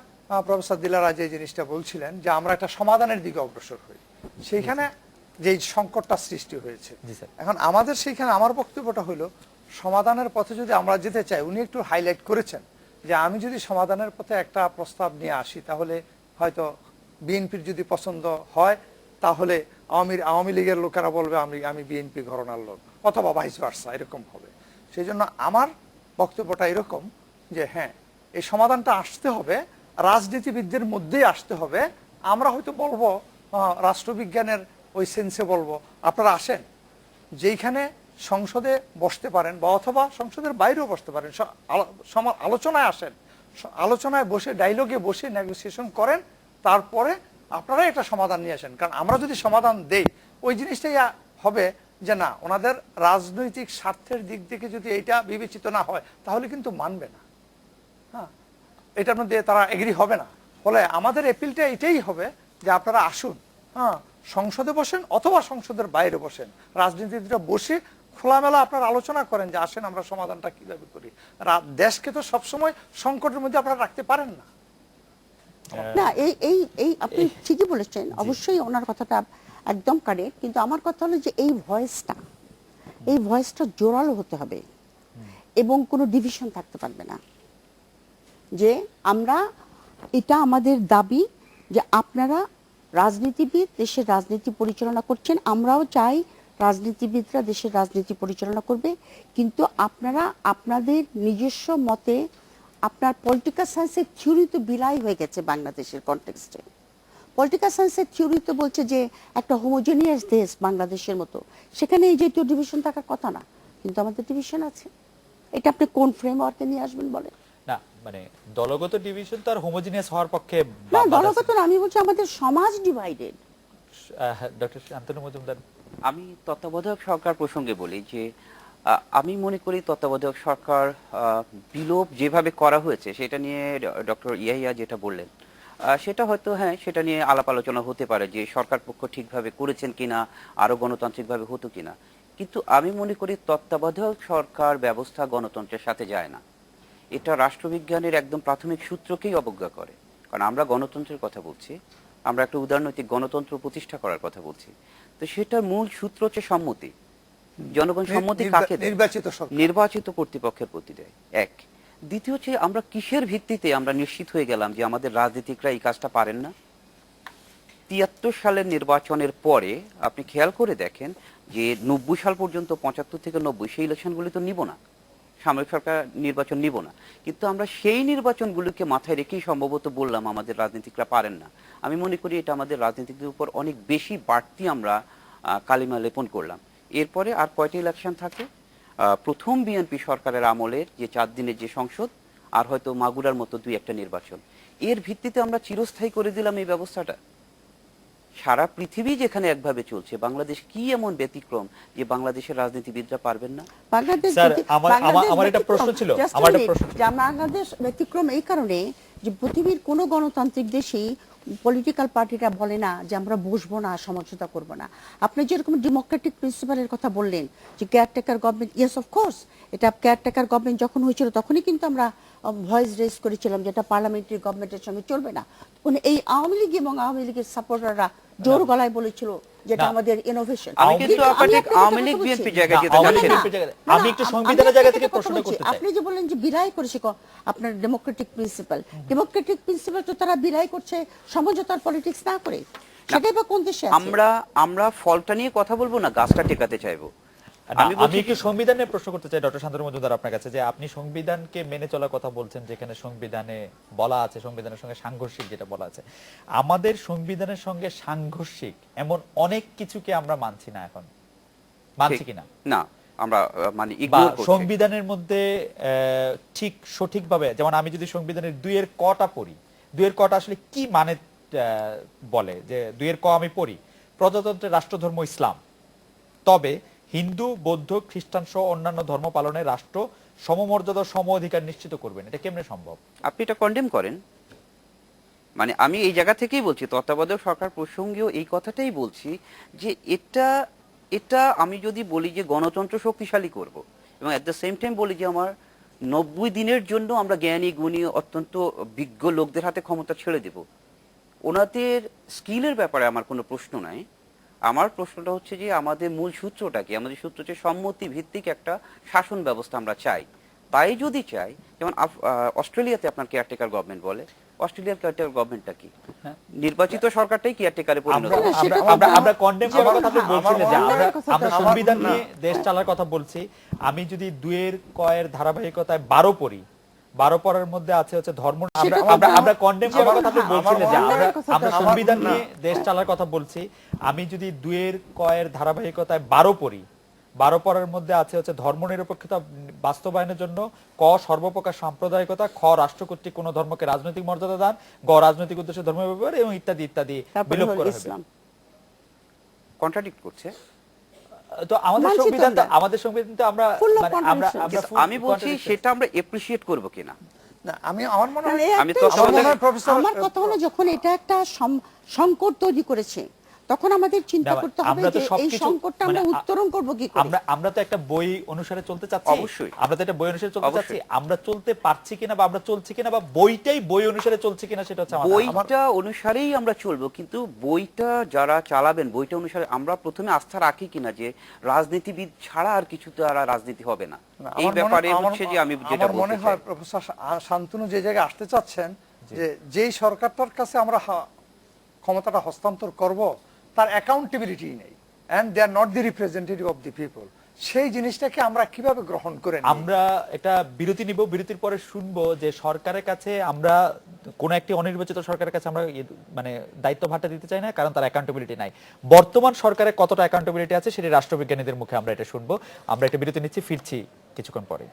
S3: প্রফেসর দিলারা যে জিনিসটা বলছিলেন যে আমরা একটা সমাধানের দিকে অগ্রসর হই, সেইখানে যে সংকটটা সৃষ্টি হয়েছে।
S1: জি স্যার।
S3: এখন আমাদের সেইখানে আমার বক্তব্যটা হলো সমাধানের পথে যদি আমরা যেতে চাই, উনি একটু হাইলাইট করেছেন যে আমি যদি সমাধানের পথে একটা প্রস্তাব নিয়ে আসি, তাহলে হয়তো বিএনপির যদি পছন্দ হয়, তাহলে আওয়ামী লীগের লোকেরা বলবে আমি বিএনপি ঘরানার লোক, অথবা ভাইস ভার্সা, এরকম হবে। সেই জন্য আমার বক্তব্যটা এরকম যে হ্যাঁ, এই সমাধানটা আসতে হবে, রাজনীতিবিদদের মধ্যেই আসতে হবে। আমরা হয়তো বলবো রাষ্ট্রবিজ্ঞানের ওই সেন্সে বলবো আপনারা আসেন, যেইখানে সংসদে বসতে পারেন বা অথবা সংসদের বাইরেও বসতে পারেন, আলোচনায় আসেন, আলোচনায় বসে ডায়লগে বসে নেগোসিয়েশন করেন, তারপরে আপনারা একটা সমাধান নিয়ে আসেন। কারণ আমরা যদি সমাধান দেই, ওই জিনিসটাই হবে যে না, ওনাদের রাজনৈতিক স্বার্থের দিক থেকে যদি এটা বিবেচিত না হয়, তাহলে কিন্তু মানবে না। হ্যাঁ, এটার মধ্যে তারা এগ্রি হবে না। ফলে আমাদের অ্যাপিলটা এটাই হবে যে আপনারা আসুন, হ্যাঁ, সংসদে বসেন অথবা সংসদের বাইরে বসেন, রাজনীতিবিদরা বসে খোলামেলা আপনারা আলোচনা করেন যে আসেন আমরা সমাধানটা কিভাবে করি। দেশকে তো সবসময় সংকটের মধ্যে আপনারা রাখতে পারেন না।
S2: না, এই এই এই আপনি ঠিকই বলেছেন, অবশ্যই ওনার কথাটা একদম কারেক্ট, কিন্তু আমার কথা হলো যে এই ভয়েসটা জোরালো হতে হবে এবং কোনো ডিভিশন থাকতে পারবে না। যে আমরা, এটা আমাদের দাবি যে আপনারা রাজনীতিবিদ, দেশের রাজনীতি পরিচালনা করছেন, আমরাও চাই রাজনীতিবিদরা দেশের রাজনীতি পরিচালনা করবে, কিন্তু আপনারা আপনাদের নিজস্ব মতে, আপনার পলিটিক্যাল সায়েন্সের থিওরি তো বিলাই হয়ে গেছে বাংলাদেশের কনটেক্সটে। পলিটিক্যাল সায়েন্সের থিওরি তো বলছে যে একটা হোমোজেনিয়াস দেশ বাংলাদেশের মতো, সেখানে এই জাতীয় ডিভিশন থাকার কথা না, কিন্তু আমাদের ডিভিশন আছে। এটা আপনি কোন ফ্রেমওয়ার্কে নিয়ে আসবেন বলেন?
S1: না, মানে দলগত ডিভিশন তো আর হোমোজিনিয়াস হওয়ার পক্ষে
S2: না, দলগত না, আমি বলছি আমাদের সমাজ ডিভাইডেড।
S1: ডক্টর শান্তনু মজুমদার।
S4: আমি তত্ত্বাবধায়ক সরকার প্রসঙ্গে বলি যে আমি মনে করি তত্ত্বাবধায়ক সরকার বিলোপ যেভাবে করা হয়েছে সেটা নিয়ে ডক্টর ইয়াহিয়া যেটা বললেন, সেটা হয়তো হ্যাঁ, সেটা নিয়ে আলাপ আলোচনা হতে পারে যে সরকার পক্ষ ঠিকভাবে করেছেন কিনা, আরো গণতান্ত্রিকভাবে হতো কিনা। কিন্তু আমি মনে করি তত্ত্বাবধায়ক সরকার ব্যবস্থা গণতন্ত্রের সাথে যায় না। এটা রাষ্ট্রবিজ্ঞানের একদম প্রাথমিক সূত্রকেই অবজ্ঞা করে। কারণ আমরা গণতন্ত্রের কথা বলছি, আমরা একটা উদারনৈতিক গণতন্ত্র প্রতিষ্ঠা করার কথা বলছি, তো সেটার মূল সূত্র হচ্ছে সম্মতি। জনগণ সম্মতি কাকে দেয়?
S3: নির্বাচিত সরকার,
S4: নির্বাচিত কর্তৃপক্ষের প্রতি দেয়। এক। দ্বিতীয় হচ্ছে আমরা কিসের ভিত্তিতে আমরা নিশ্চিত হয়ে গেলাম যে আমাদের রাজনীতিকরা এই কাজটা পারেন না? ৭৩ সালের নির্বাচনের পরে আপনি খেয়াল করে দেখেন যে ৯০ সাল পর্যন্ত, ৭৫ থেকে ৯০, সেই ইলেকশনগুলি তো নিব না, সামরিক সরকার নির্বাচন নিব না, কিন্তু আমরা সেই নির্বাচনগুলোকে মাথায় রেখেই সম্ভবত বললাম আমাদের রাজনীতিকরা পারেন না। আমি মনে করি এটা আমাদের রাজনীতিকদের উপর অনেক বেশি বাড়তি আমরা কালিমা লেপন করলাম। এরপরে আর কয়টি ইলেকশন থাকে? প্রথম বিএনপি সরকারের আমলের যে ৪ দিনের যে সংসদ, আর হয়তো মাগুরার মতো ২-১টা নির্বাচন, এর ভিত্তিতে আমরা চিরস্থায়ী করে দিলাম এই ব্যবস্থাটা। সারা পৃথিবী যেখানে একভাবে চলছে, বাংলাদেশ কি এমন ব্যতিক্রম যে বাংলাদেশের রাজনীতিবিদরা পারবেন না?
S2: বাংলাদেশ
S1: স্যার,
S2: বাংলাদেশ
S1: আমার একটা প্রশ্ন
S2: ব্যতিক্রম।
S1: ছিল,
S2: Just
S1: আমার
S2: a
S1: একটা
S2: minute,
S1: প্রশ্ন ছিল।
S2: যে বাংলাদেশ ব্যতিক্রম এই কারণে যে পৃথিবীর কোনো গণতান্ত্রিক দেশেই পলিটিক্যাল পার্টিরা বলে না যে আমরা বসবো না, সমঝোতা করব না। আপনি যেরকম ডেমোক্রেটিক প্রিন্সিপালের কথা বললেন যে কেয়ারটেকার গভর্নমেন্ট, ইয়েস অফকোর্স, এটা কেয়ারটেকার গভর্নমেন্ট যখন হয়েছিল তখনই কিন্তু আমরা ভয়েস রেজ করেছিলাম যেটা পার্লামেন্টারি গভর্নমেন্টের সঙ্গে চলবে না। এই আওয়ামী লীগ এবং আওয়ামী লীগের সাপোর্টাররা জোর গলায় বলেছিল যেটা
S1: না।
S2: আমাদের ইনোভেশন।
S4: আমি কিন্তু আপনাদের আওয়ামী লীগ বিএনপি জায়গায় যেতে চাচ্ছি না।
S1: আমি একটু সংবিধানের জায়গা থেকে প্রশ্নটা করতে চাই।
S2: আপনি যে বললেন যে বিলাই করেছে আপনার ডেমোক্রেটিক প্রিন্সিপাল তো তারা বিলাই করছে সমঝোতার পলিটিক্স না করে, সেটাই বা কোন দেশে আছে?
S4: আমরা ফলটা নিয়ে কথা বলবো না, গাছটা টেকাতে চাইবো।
S1: আমি একটু সংবিধানের প্রশ্ন করতে চাই ডক্টর শান্তনু মজুমদার আপনার কাছে, যে আপনি সংবিধানকে মেনে চলার কথা বলছেন, যেখানে সংবিধানে বলা আছে সংবিধানের সঙ্গে সাংঘর্ষিক যেটা বলা আছে। আমাদের সংবিধানের সঙ্গে সাংঘর্ষিক এমন অনেক কিছুকে আমরা মানছি না এখন, মানছি কিনা?
S4: না, আমরা মানে
S1: বা
S4: ইগনোর করছি।
S1: সংবিধানের মধ্যে ঠিক সঠিকভাবে, যেমন আমি যদি সংবিধানের ২ এর কটা পড়ি, ২ এর কটা আসলে কি মানে
S7: বলে যে 2 ক আমি পড়ি, প্রজাতন্ত্রের রাষ্ট্রধর্ম ইসলাম, তবে হিন্দু, বৌদ্ধ, খ্রিস্টান সহ অন্যান্য ধর্ম পালনের রাষ্ট্র সমমর্যাদা সম অধিকার নিশ্চিত করবেন। এটা কেমনে সম্ভব?
S4: আপনি এটা কন্ডেম করেন? মানে আমি এই জায়গা থেকেই বলছি, তত্ত্বাবধায়ক সরকার প্রসঙ্গেও এই কথাটাই বলছি যে এটা এটা আমি যদি বলি যে গণতন্ত্র শক্তিশালী করব, এবং অ্যাট দ্য সেম টাইম বলি যে আমার 90 দিনের জন্য আমরা জ্ঞানী গুণী অত্যন্ত বিজ্ঞ লোকদের হাতে ক্ষমতা ছেড়ে দেব, ওনাদের স্কিলের ব্যাপারে আমার কোনো প্রশ্ন নাই। আমার প্রশ্নটা হচ্ছে যে আমাদের মূল সূত্রটা কি? আমাদের সূত্র হচ্ছে সম্মতি ভিত্তিক একটা শাসন ব্যবস্থা আমরা চাই। তাই যদি চাই, যেমন অস্ট্রেলিয়াতে আপনার কেয়ারটেকার গভর্নমেন্ট বলে, অস্ট্রেলিয়ার কেয়ারটেকার গভর্নমেন্টটা কি? নির্বাচিত সরকারটাই কেয়ারটেকারে পরিণত হয়।
S7: আমরা কন্ডেম করার কথা আপনি বলছিলেন যে আমরা সংবিধান
S3: না।
S7: নিয়ে দেশ চালার কথা বলছি। আমি যদি 2 ক এর ধারাবাহিকতায় 12 পড়ি, 12 পড়ার মধ্যে আছে হচ্ছে ধর্ম। আমরা কন্ডেম করার কথা আপনি বলছিলেন যে আমরা সংবিধান নিয়ে দেশ চালার কথা বলছি। আমি যদি 2 ক এর ধারাবাহিকতায় 12 পড়ি, 12 পড়ার মধ্যে আছে হচ্ছে ধর্মনিরপেক্ষতা বাস্তবায়নের জন্য ক সর্বপ্রকার সাম্প্রদায়িকতা, খ রাষ্ট্র কর্তৃক কোন ধর্মকে রাজনৈতিক মর্যাদা দান, গ রাজনৈতিক উদ্দেশ্যে ধর্ম ব্যবহার, এবং ইত্যাদি ইত্যাদি
S2: তারপরে
S7: বিলোপ
S2: হলো
S7: করা হবে।
S2: ইসলাম।
S4: কন্ট্রাডিক্ট করছে।
S7: তো আমাদের
S2: মানছি তো
S7: সংবিধান তো
S2: আমরা।
S7: আমাদের সংবিধান তো আমরা
S2: Full of
S7: মানে
S2: contradiction.
S4: কিন্তু আমি বলছি সেটা আমরা এপ্রিসিয়েট করব কিনা।
S3: না, আমার মনে হয়
S4: আমি
S2: একটাই
S4: তত্ত্বাবধায়ক-
S3: আমার মনে হয় প্রফেসর
S2: আমার কথা হলো যখন এটা একটা সংকট তৈরি করেছে, তখন আমাদের চিন্তা
S7: না,
S2: করতে হবে
S7: আমরা তো
S2: যে এই
S7: সবকিছু
S2: সংকটটা আমরা
S7: মানে
S2: উত্তরণ করব কি করে।
S7: আমরা তো একটা বই অনুসারে চলতে চাচ্ছি।
S4: অবশ্যই।
S7: আমরা তো একটা বই অনুসারে চলতে
S4: অবশ্যই।
S7: চাচ্ছি। আমরা চলতে পারছি কিনা বা আমরা চলছি কিনা বা বইটাই বই অনুসারে চলছে কিনা সেটা হচ্ছে আমাদের।
S4: বইটা অনুসারেই আমরা চলবো, কিন্তু বইটা যারা চালাবেন বইটা অনুসারে আমরা প্রথমে আস্থা রাখি কিনা যে রাজনীতিবিদ ছাড়া আর কিছু দ্বারা রাজনীতি হবে না। এই ব্যাপারে হচ্ছে যে আমি যেটা
S3: আমার মনে
S4: বলতে
S3: হয়
S4: চাই।
S3: প্রফেসর শান্তনু যে জায়গায় আসতে চাচ্ছেন যে যেই সরকারটার কাছে আমরা ক্ষমতাটা হস্তান্তর করব তার অ্যাকাউন্টেবিলিটি নেই, and they are not the representative of the people. সেই জিনিসটাকে আমরা কিভাবে গ্রহণ করে নিই?
S7: আমরা একটা বিরতি নিব, বিরতির পরে শুনবো যে সরকারের কাছে আমরা কোন একটি অনির্বাচিত সরকারের কাছে আমরা মানে দায়িত্ব ভাটা দিতে চাই না, কারণ তার অ্যাকাউন্টেবিলিটি নাই। বর্তমান সরকারের কতটা অ্যাকাউন্টেবিলিটি আছে সেটি রাষ্ট্রবিজ্ঞানীদের মুখে আমরা এটা শুনবো। আমরা একটা বিরতি নিচ্ছি, ফিরছি কিছুক্ষণ পরে।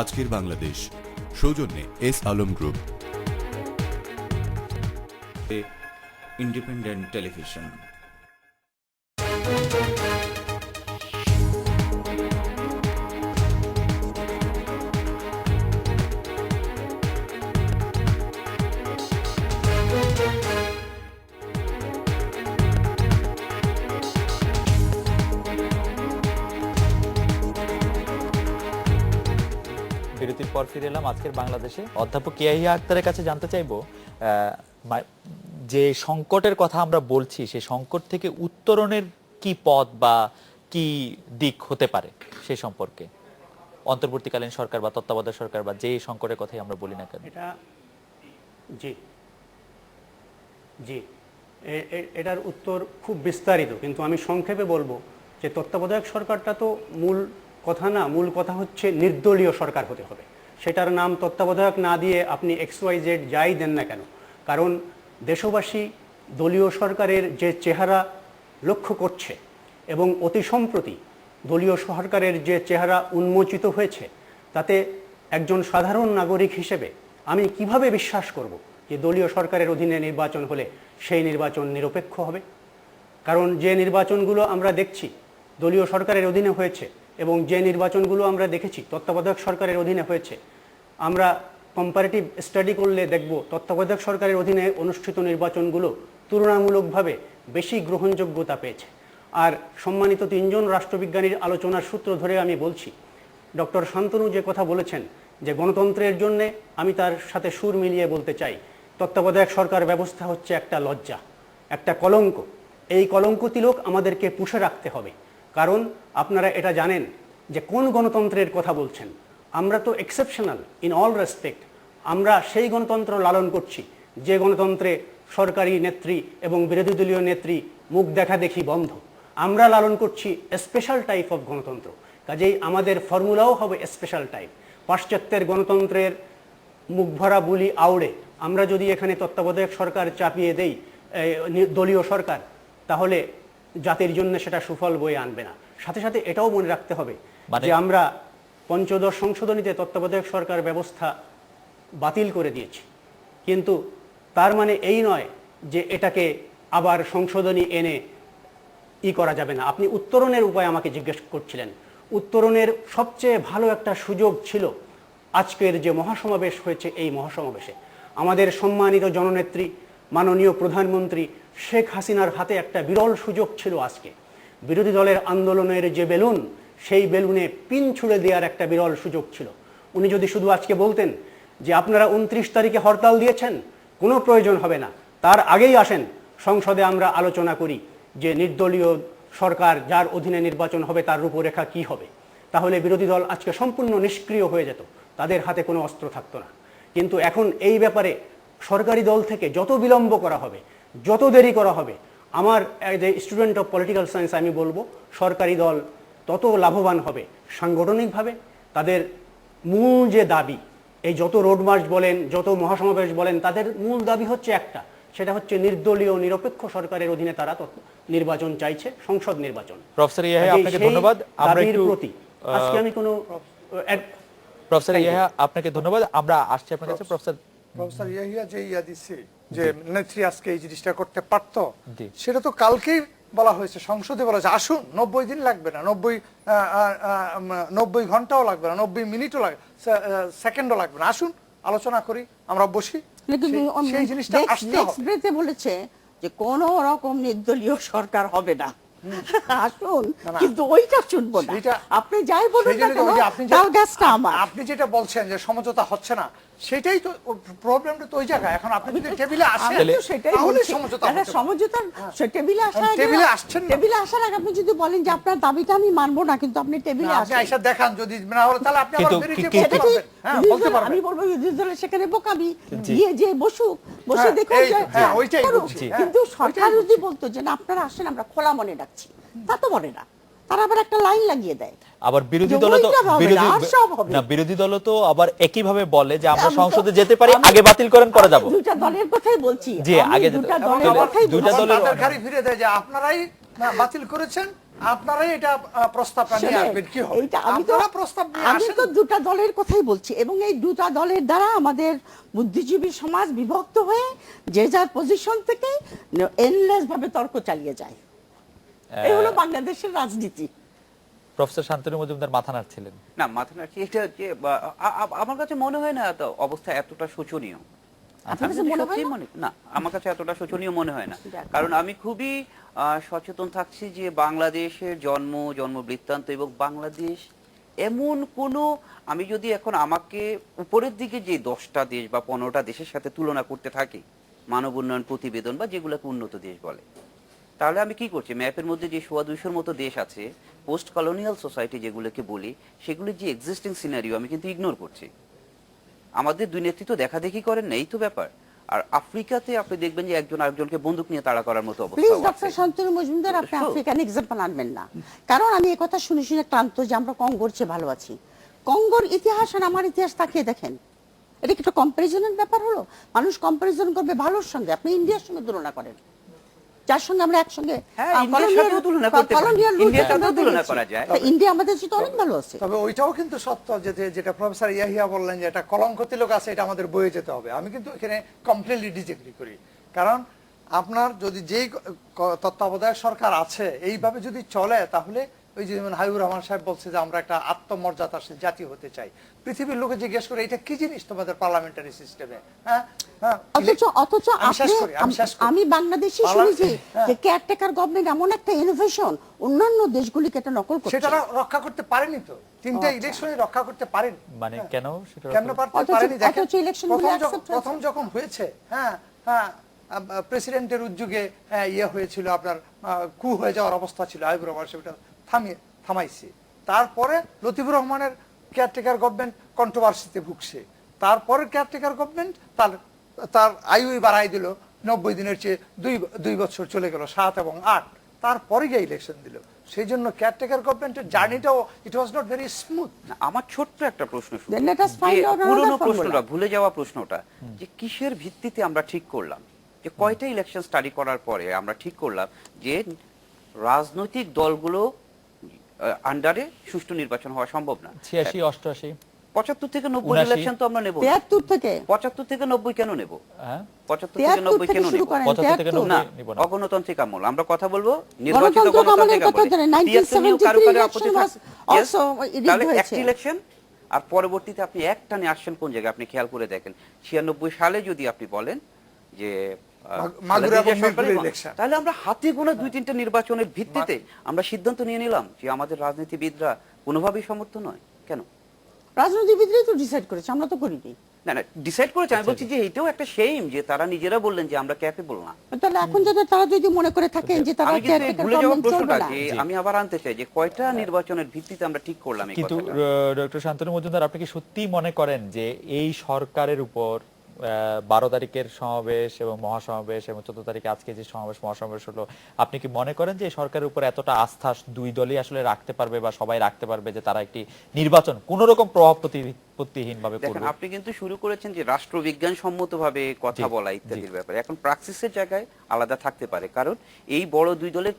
S6: আজকের বাংলাদেশ সৌজন্যে S Alam group.
S8: Independent television.
S7: বিরতির পর ফিরে এলাম আজকের বাংলাদেশে। অধ্যাপক ইয়াহিয়া আক্তারের কাছে জানতে চাইবো যে সংকটের কথা আমরা বলছি, সেই সংকট থেকে উত্তরণের কি পথ বা কি দিক হতে পারে সে সম্পর্কে, অন্তর্বর্তীকালীন সরকার বা তত্ত্বাবধায়ক সরকার বা যে সংকটের কথাই আমরা বলি না কেন।
S5: এটা জি জি এটার উত্তর খুব বিস্তারিত, কিন্তু আমি সংক্ষেপে বলবো যে তত্ত্বাবধায়ক সরকারটা তো মূল কথা না, মূল কথা হচ্ছে নির্দলীয় সরকার হতে হবে। সেটার নাম তত্ত্বাবধায়ক না দিয়ে আপনি XYZ যাই দেন না কেন, কারণ দেশবাসী দলীয় সরকারের যে চেহারা লক্ষ্য করছে এবং অতি সম্প্রতি দলীয় সরকারের যে চেহারা উন্মোচিত হয়েছে, তাতে একজন সাধারণ নাগরিক হিসেবে আমি কিভাবে বিশ্বাস করব যে দলীয় সরকারের অধীনে নির্বাচন হলে সেই নির্বাচন নিরপেক্ষ হবে? কারণ যে নির্বাচনগুলো আমরা দেখছি দলীয় সরকারের অধীনে হয়েছে এবং যে নির্বাচনগুলো আমরা দেখেছি তত্ত্বাবধায়ক সরকারের অধীনে হয়েছে, আমরা কম্পারেটিভ স্টাডি করলে দেখব তত্ত্বাবধায়ক সরকারের অধীনে অনুষ্ঠিত নির্বাচনগুলো তুলনামূলকভাবে বেশি গ্রহণযোগ্যতা পেয়েছে। আর সম্মানিত 3 জন রাষ্ট্রবিজ্ঞানীর আলোচনার সূত্র ধরে আমি বলছি, ডক্টর শান্তনু যে কথা বলেছেন যে গণতন্ত্রের জন্যে, আমি তার সাথে সুর মিলিয়ে বলতে চাই তত্ত্বাবধায়ক সরকার ব্যবস্থা হচ্ছে একটা লজ্জা, একটা কলঙ্ক। এই কলঙ্ক তিলক আমাদেরকে পুষে রাখতে হবে, কারণ আপনারা এটা জানেন যে কোন গণতন্ত্রের কথা বলছেন। আমরা তো এক্সেপশনাল ইন অল রেসপেক্ট। আমরা সেই গণতন্ত্র লালন করছি যে গণতন্ত্রে সরকারি নেত্রী এবং বিরোধী দলীয় নেত্রী মুখ দেখা দেখি বন্ধ। আমরা লালন করছি স্পেশাল টাইপ অফ গণতন্ত্র, কাজেই আমাদের ফর্মুলাও হবে স্পেশাল টাইপ। পাশ্চাত্যের গণতন্ত্রের মুখ ভরা বুলি আউড়ে আমরা যদি এখানে তত্ত্বাবধায়ক সরকার চাপিয়ে দেই, দলীয় সরকার, তাহলে জাতির জন্য সেটা সুফল বয়ে আনবে না। সাথে সাথে এটাও মনে রাখতে হবে যে আমরা পঞ্চদশ সংশোধনীতে তত্ত্বাবধায়ক সরকার ব্যবস্থা বাতিল করে দিয়েছি, কিন্তু তার মানে এই নয় যে এটাকে আবার সংশোধনী এনে করা যাবে না। আপনি উত্তরণের উপায় আমাকে জিজ্ঞেস করছিলেন। উত্তরণের সবচেয়ে ভালো একটা সুযোগ ছিল আজকের যে মহাসমাবেশ হয়েছে। এই মহাসমাবেশে আমাদের সম্মানিত জননেত্রী মাননীয় প্রধানমন্ত্রী শেখ হাসিনার হাতে একটা বিরল সুযোগ ছিল আজকে। বিরোধী দলের আন্দোলনের যে বেলুন, সেই বেলুনে পিন ছুড়ে দেওয়ার একটা বিরল সুযোগ ছিল। উনি যদি শুধু আজকে বলতেন যে আপনারা 29 তারিখে হরতাল দিয়েছেন, কোনো প্রয়োজন হবে না, তার আগেই আসেন সংসদে আমরা আলোচনা করি যে নির্দলীয় সরকার যার অধীনে নির্বাচন হবে তার রূপরেখা কি হবে, তাহলে বিরোধী দল আজকে সম্পূর্ণ নিষ্ক্রিয় হয়ে যেত, তাদের হাতে কোনো অস্ত্র থাকতো না। কিন্তু এখন এই ব্যাপারে সরকারি দল থেকে যত বিলম্ব করা হবে, যত দেরি করা হবে, আমার as a student of political science আমি বলবো সরকারি দল তত লাভবান হবে সাংগঠনিকভাবে। তাদের মূল যে দাবি, এই যত রোড মার্চ বলেন, যত মহাসমাবেশ বলেন, তাদের মূল দাবি হচ্ছে একটা, সেটা হচ্ছে নির্দলীয় নিরপেক্ষ সরকারের অধীনে তারা নির্বাচন চাইছে, সংসদ নির্বাচন।
S7: প্রফেসর ইয়াহিয়া আপনাকে ধন্যবাদ। আমরা একটু
S5: আজকে আমি কোনো
S7: প্রফেসর ইয়াহিয়া আপনাকে ধন্যবাদ। আমরা আসছি আপনার কাছে।
S3: প্রফেসর ইয়াহিয়া যে দিচ্ছে যে নেত্রী আজকে এই জিনিসটা করতে পারতো, সেটা তো কালকেই বলা হয়েছে, সংসদে বলা হয়েছে আসুন, 90 দিন লাগবে না, 90 ঘন্টাও লাগবে না, 90 মিনিটও লাগবে, সেকেন্ডও লাগবে না, আসুন আলোচনা করি, আমরা বসি। সেই জিনিসটা আসতে হবে।
S2: বলেছে যে কোন রকম নির্দলীয় সরকার হবে না, আসুন, কিন্তু ওইটা শুনবো না। আপনি যাই বলুন না কেন, তার গাছটা আমার।
S3: আপনি যেটা বলছেন যে সমঝোতা হচ্ছে না, সেটাই তো প্রবলেমটা তো ওই জায়গায়। এখন আপনি যদি টেবিলে আসেন তাহলে সমঝোতা হবে।
S2: সমঝোতার টেবিলে টেবিলে আসার আগে আপনি যদি বলেন যে আপনার দাবিটা আমি মানবো না, কিন্তু আপনি টেবিলে আসেন,
S3: আপনি এসে দেখান, যদি না হলে তাহলে আপনি আবার বেরিয়ে যেতে পারবেন। হ্যাঁ, বলতে পারবেন।
S2: আমি বলবো বিরোধী দলের সেখানে বোকামি গিয়ে যে বসুক, বসে দেখুন।
S3: ওইটাই বলছি।
S2: কিন্তু সরকার যদি বলতো যে না আপনারা আসেন, আমরা খোলা মনে ডাকছি, তা তো বলে না, তারা আবার একটা লাইন লাগিয়ে দেয়।
S7: আবার বিরোধী দল তো আবার একই ভাবে বলে যে আমরা সংসদে যেতে পারি, আগে বাতিল করেন, পরে যাব।
S2: দুইটা দলের কথাই বলছি,
S7: জি, আগে দুইটা দলের
S3: খালি ফিরে দেয় যে আপনারাই বাতিল করেছেন, আপনারাই এটা প্রস্তাবটা নিয়ে আসবেন, কি হবে?
S2: আমি তো দুটা দলের কথাই বলছি, এবং এই দুটা দলের দ্বারা আমাদের বুদ্ধিজীবী সমাজ বিভক্ত হয়ে যে যার পজিশন থেকে এন্ডলেস ভাবে তর্ক চালিয়ে যায়। এই হলো বাংলাদেশের রাজনীতি।
S7: প্রফেসর শান্তনু মজুমদার মাথা নাড়ছিলেন।
S4: না, মাথা নাড়ছি, এটা যে আমার কাছে মনে হয় না অবস্থা এতটা শোচনীয়। না, আমার কাছে এতটা শোচনীয় মনে হয় না, কারণ আমি খুবই সচেতন থাকছি যে বাংলাদেশের জন্ম বৃত্তান্ত এবং বাংলাদেশ এমন কোনো, আমি যদি এখন আমাকে উপরের দিকে যে 10টা দেশ বা 15টা দেশের সাথে তুলনা করতে থাকি, মানব উন্নয়ন প্রতিবেদন বা যেগুলোকে উন্নত দেশ বলে, তাহলে আমি কি করছি, ম্যাপের মধ্যে যে 100-200 মতো দেশ আছে, পোস্ট কলোনিয়াল সোসাইটি যেগুলোকে বলি, সেগুলির যে এক্সিস্টিং সিনারিও আমি কিন্তু ইগনোর করছি। আমাদের দুই নেতৃত্ব দেখা দেখি করেন না, এই তো ব্যাপার। আর আফ্রিকাতে আপনি দেখবেন যে একজন আরেকজনকে বন্দুক নিয়ে তাড়া করার মতো অবস্থা।
S2: প্লিজ ডক্টর শান্তনু মজুমদার, আপনি আফ্রিকান এক্সাম্পল আনবেন না, কারণ আমি এই কথা শুনে শুনে ক্লান্ত যে আমরা কঙ্গোর চেয়ে ভালো আছি। কঙ্গোর ইতিহাস আর আমার ইতিহাস তাকিয়ে দেখেন, এটা কি একটা কম্পারিজনের ব্যাপার হলো? মানুষ কম্পারিজন করবে ভালোর সঙ্গে, আপনি ইন্ডিয়ার সঙ্গে তুলনা করেন, যার সঙ্গে আমরা একসঙ্গে ইন্ডিয়া আমাদের চেয়ে অনেক ভালো আছে।
S3: তবে ওইটাও কিন্তু সত্য যেটা প্রফেসর ইয়াহিয়া বললেন যে এটা কলঙ্ক তিলক আছে, এটা আমাদের বয়ে যেতে হবে। আমি কিন্তু এখানে কমপ্লিটলি ডিসএগ্রি করি, কারণ আপনার যদি যেই তত্ত্বাবধায়ক সরকার আছে এইভাবে যদি চলে, তাহলে ওই যে যেমন হাবিবুর রহমান সাহেব বলছে যে আমরা একটা আত্মমর্যাদাশীল জাতি হতে চাই। পৃথিবীর লোকে জিজ্ঞেস করে এটা কি জিনিস তোমাদের পার্লামেন্টারি সিস্টেমে?
S2: অথচ আমি বাংলাদেশে শুনেছি যে কেয়ারটেকার গভর্নমেন্ট এমন একটা ইনোভেশন, অন্যান্য দেশগুলিকে এটা নকল করছে।
S3: সেটা রক্ষা করতে পারেনি তো, 3টা ইলেকশনে রক্ষা করতে পারেনি।
S7: মানে কেন
S3: পারেনি? দেখেন, প্রথম যখন হয়েছে, প্রেসিডেন্টের উদ্যোগে হয়েছিল, আপনার কু হয়ে যাওয়ার অবস্থা ছিল, হাবিবুর রহমান সেটা থামাইছে। তারপরে লতিফুর রহমানের কেয়ারটেকার গভর্নমেন্ট কন্ট্রোভার্সিতে ভুগছে, তারপরে কেয়ারটেকার গভর্নমেন্ট তার আয়ু বাড়াই দিল, 90 দিনের চেয়ে 2 বছর চলে গেল, 7 এবং 8। তারপরে গিয়ে ইলেকশন দিল। সেই জন্য কেয়ারটেকার গভর্নমেন্টের জার্নিটাও ইট ওয়াজ নট ভেরি স্মুথ।
S4: না, আমার ছোট্ট একটা প্রশ্ন শুধু,
S2: Then let us find
S4: যে
S2: out another
S4: পুরনো
S2: formula.
S4: প্রশ্নটা, ভুলে যাওয়া প্রশ্নটা, যে কিসের ভিত্তিতে আমরা ঠিক করলাম যে কয়টা ইলেকশন স্টাডি করার পরে আমরা ঠিক করলাম যে রাজনৈতিক দলগুলো আন্ডারে সুষ্ঠু নির্বাচন হওয়া সম্ভব না?
S1: 86 88
S4: 75 থেকে 90
S1: 79
S4: ইলেকশন তো আমরা নেব না।
S2: 73 থেকে
S4: 75 থেকে 90 কেন নেব?
S1: হ্যাঁ
S4: 75 থেকে
S2: 73
S4: 90
S2: থেকে
S4: কেন
S2: শুরু
S4: নেব?
S2: করেন
S1: 75 থেকে
S2: 73
S4: না,
S1: 90 নিব না।
S4: অগণতান্ত্রিক আমল আমরা কথা বলবো, নির্বাচিত
S2: গণতন্ত্র
S4: গণতান্ত্রিক
S2: আমলের কথা
S4: আমলে।
S2: জানেন,
S4: 73 নিয়েও কারো
S2: 1973
S4: কারো আপত্তি
S2: election was
S4: থাকবে। Yes,
S2: also rigged
S4: তাহলে
S2: হয়েছে।
S4: একটি ইলেকশন আর পরবর্তীতে আপনি একটানে আসছেন কোন জায়গায় আপনি খেয়াল করে দেখেন। 96 সালে যদি আপনি বলেন যে
S3: মাগুরা এবং
S4: খালেদা জিয়া সরকারের
S3: মিরপুরের election।
S4: তাহলে আমরা হাতে গোনা 2-3টা নির্বাচনের ভিত্তিতে আমরা সিদ্ধান্ত নিয়ে নিলাম যে আমাদের রাজনীতিবিদরা কোনোভাবেই সমর্থ নয়। কেন?
S2: রাজনীতিবিদরাই তো ডিসাইড করেছে, আমরা তো করিনি।
S4: না না, ডিসাইড করেছে। আমি বলছি যে এটাও একটা শেম যে তারা নিজেরা বললেন যে আমরা ক্যাপেবল না।
S2: তাহলে এখন যদি তারা যদি মনে করে থাকেন যে তারা
S4: আমি কিন্তু এই
S2: caretaker
S4: ভুলে যাওয়া
S2: government চলবে
S4: প্রশ্নটা
S2: না,
S4: যে আমি আবার আনতে চাই যে কয়টা নির্বাচনের ভিত্তিতে আমরা ঠিক করলাম এই
S1: কিন্তু
S4: কথাটা।
S1: ডক্টর শান্তনু মজুমদার, আপনি কি সত্যি মনে করেন যে এই সরকারের উপর 12 তারিখের সমাবেশ এবং মহাসমাবেশ এবং 14 তারিখে আজকে যে সমাবেশ মহাসমাবেশ হলো, আপনি কি মনে করেন যে এই সরকারের উপর এতটা আস্থা দুই দলই আসলে রাখতে পারবে বা সবাই রাখতে পারবে যে তারা একটি নির্বাচন কোন রকম প্রভাব প্রতিহীন ভাবে
S4: দেখেন,
S1: করবে?
S4: আপনি কিন্তু শুরু করেছেন যে রাষ্ট্রবিজ্ঞান সম্মতভাবে কথা
S1: জি,
S4: বলা ইত্যাদির ব্যাপারে। এখন প্র্যাকটিসের জায়গায় আলাদা থাকতে পারে, কারণ এই বড় দুই দলের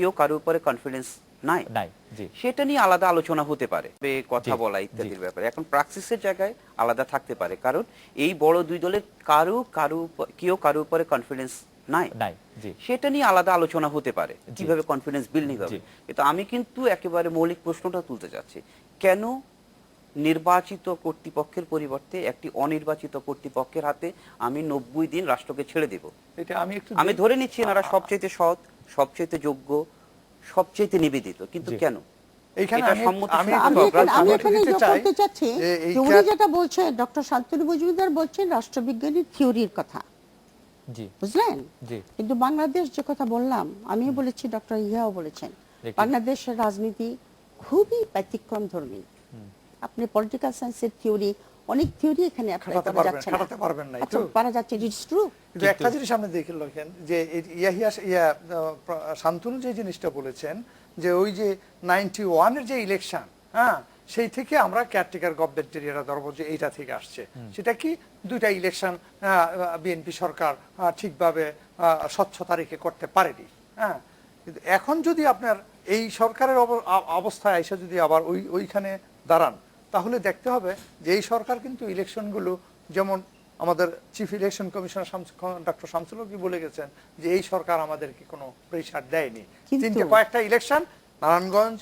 S4: কেউ কারো উপরে কনফিডেন্স নাই।
S1: নাই, জি।
S4: সেটা নিয়ে আলাদা আলোচনা হতে পারে, কথা
S1: জি,
S4: বলা ইত্যাদির ব্যাপারে। এখন প্র্যাকটিসের জায়গায় আলাদা থাকতে পারে, কারণ এই বড় দুই দলের কেউ কারো উপরে কনফিডেন্স নাই,
S1: জি।
S4: সেটা নিয়ে আলাদা আলোচনা হতে পারে কিভাবে কনফিডেন্স বিল্ডিং হবে।
S1: জি।
S4: কিন্তু আমি কিন্তু একেবারে মৌলিক প্রশ্নটা তুলতে যাচ্ছি, কেন নির্বাচিত কর্তৃপক্ষের পরিবর্তে একটি অনির্বাচিত কর্তৃপক্ষের হাতে আমি 90 দিন রাষ্ট্রকে ছেড়ে দেব?
S3: এটা
S4: আমি ধরে নিচ্ছি এনারা সবচেয়ে সৎ, সবচেয়ে যোগ্য, সবচেয়ে নিবেদিত, কিন্তু
S1: জি।
S4: কেন?
S3: এইখানে
S4: এটা
S3: আমি
S4: সম্মতি
S3: আমি
S4: সূত্র
S2: আমি
S4: অগ্রাহ্য
S2: এখানে
S4: করে।
S3: দিতে
S2: যোগ
S3: চাই
S2: করতে চাচ্ছি
S3: যে এই
S2: যে উনি যেটা বলছেন, ডক্টর শান্তনু মজুমদার বলছেন রাষ্ট্রবিজ্ঞানের থিওরির কথা,
S1: জি,
S2: বুঝলেন?
S1: জি।
S2: কিন্তু বাংলাদেশ যে কথা বললাম, আমিও বলেছি, ডক্টর ইয়াও বলেছেন,
S1: দেখি।
S2: বাংলাদেশের রাজনীতি খুবই ব্যতিক্রম ধর্মী। আপনি পলিটিক্যাল সায়েন্সের থিওরি, অনেক থিওরি এখানে অ্যাপ্লাই
S3: খাটাতে
S2: করা
S3: পারবেন,
S2: যাচ্ছে
S3: খাটাতে পারবেন না,
S2: আচ্ছা,
S3: একটু।
S2: পারা যাচ্ছে, ইটস ট্রু।
S3: কিন্তু একটা জিনিস সামনে দেখে লোকেন যে শান্তনু যে জিনিসটা বলেছেন যে ওই যে 91 এর যে ইলেকশন, হ্যাঁ, সেই থেকে আমরা কেয়ারটেকার গভর্নমেন্টের এরা ধরবো যে এইটা থেকে আসছে। সেটা কি দুইটা ইলেকশন বিএনপি সরকার ঠিকভাবে স্বচ্ছতা রেখে করতে পারেনি। হ্যাঁ, কিন্তু এখন যদি আপনার এই সরকারের অবস্থায় এসে যদি আবার ওইখানে দাঁড়ান, তাহলে দেখতে হবে যে এই সরকার কিন্তু ইলেকশনগুলো, যেমন আমাদের chief election commissioner doctor Shamsul Haque বলে গেছেন যে এই সরকার আমাদেরকে কোনো প্রেসার দেয়নি। কয়েকটা ইলেকশন, নারায়ণগঞ্জ,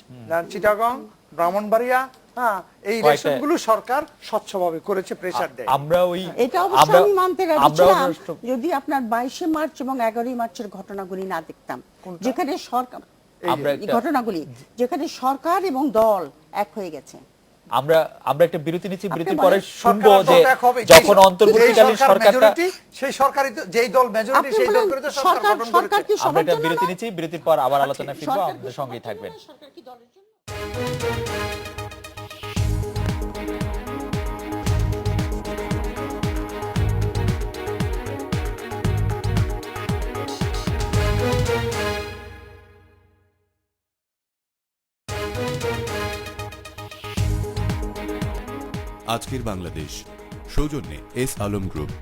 S3: চিটাগং, ব্রাহ্মণবাড়িয়া, হ্যাঁ, এই ইলেকশনগুলো সরকার স্বচ্ছভাবে করেছে, প্রেসার দেয়।
S1: আমরা ওই
S2: এটা অবশ্য আমি মানতে রাজি ছিলাম যদি আপনার 22শে মার্চ এবং 11ই মার্চের ঘটনাগুলি না দেখতাম, যেখানে সরকার, এই ঘটনাগুলি যেখানে সরকার এবং দল এক হয়ে গেছে।
S1: আমরা একটা বিরতি নিচ্ছি, বিরতির
S2: আপনি
S1: পরে
S2: বলেন,
S1: শুনবো যে যখন অন্তর্বর্তীকালীন সরকারটা,
S3: সেই সরকারি যেই দল মেজরিটি, সেই দল করে তো সরকার গঠন করেছে।
S1: আমরা একটা বিরতি নিচ্ছি, বিরতির পর আবার আলোচনা ফিরবো, আমাদের সঙ্গেই থাকবেন।
S2: সরকার কি দলের জন্য?
S6: আজকের বাংলাদেশ, সৌজন্যে এস আলম গ্রুপ।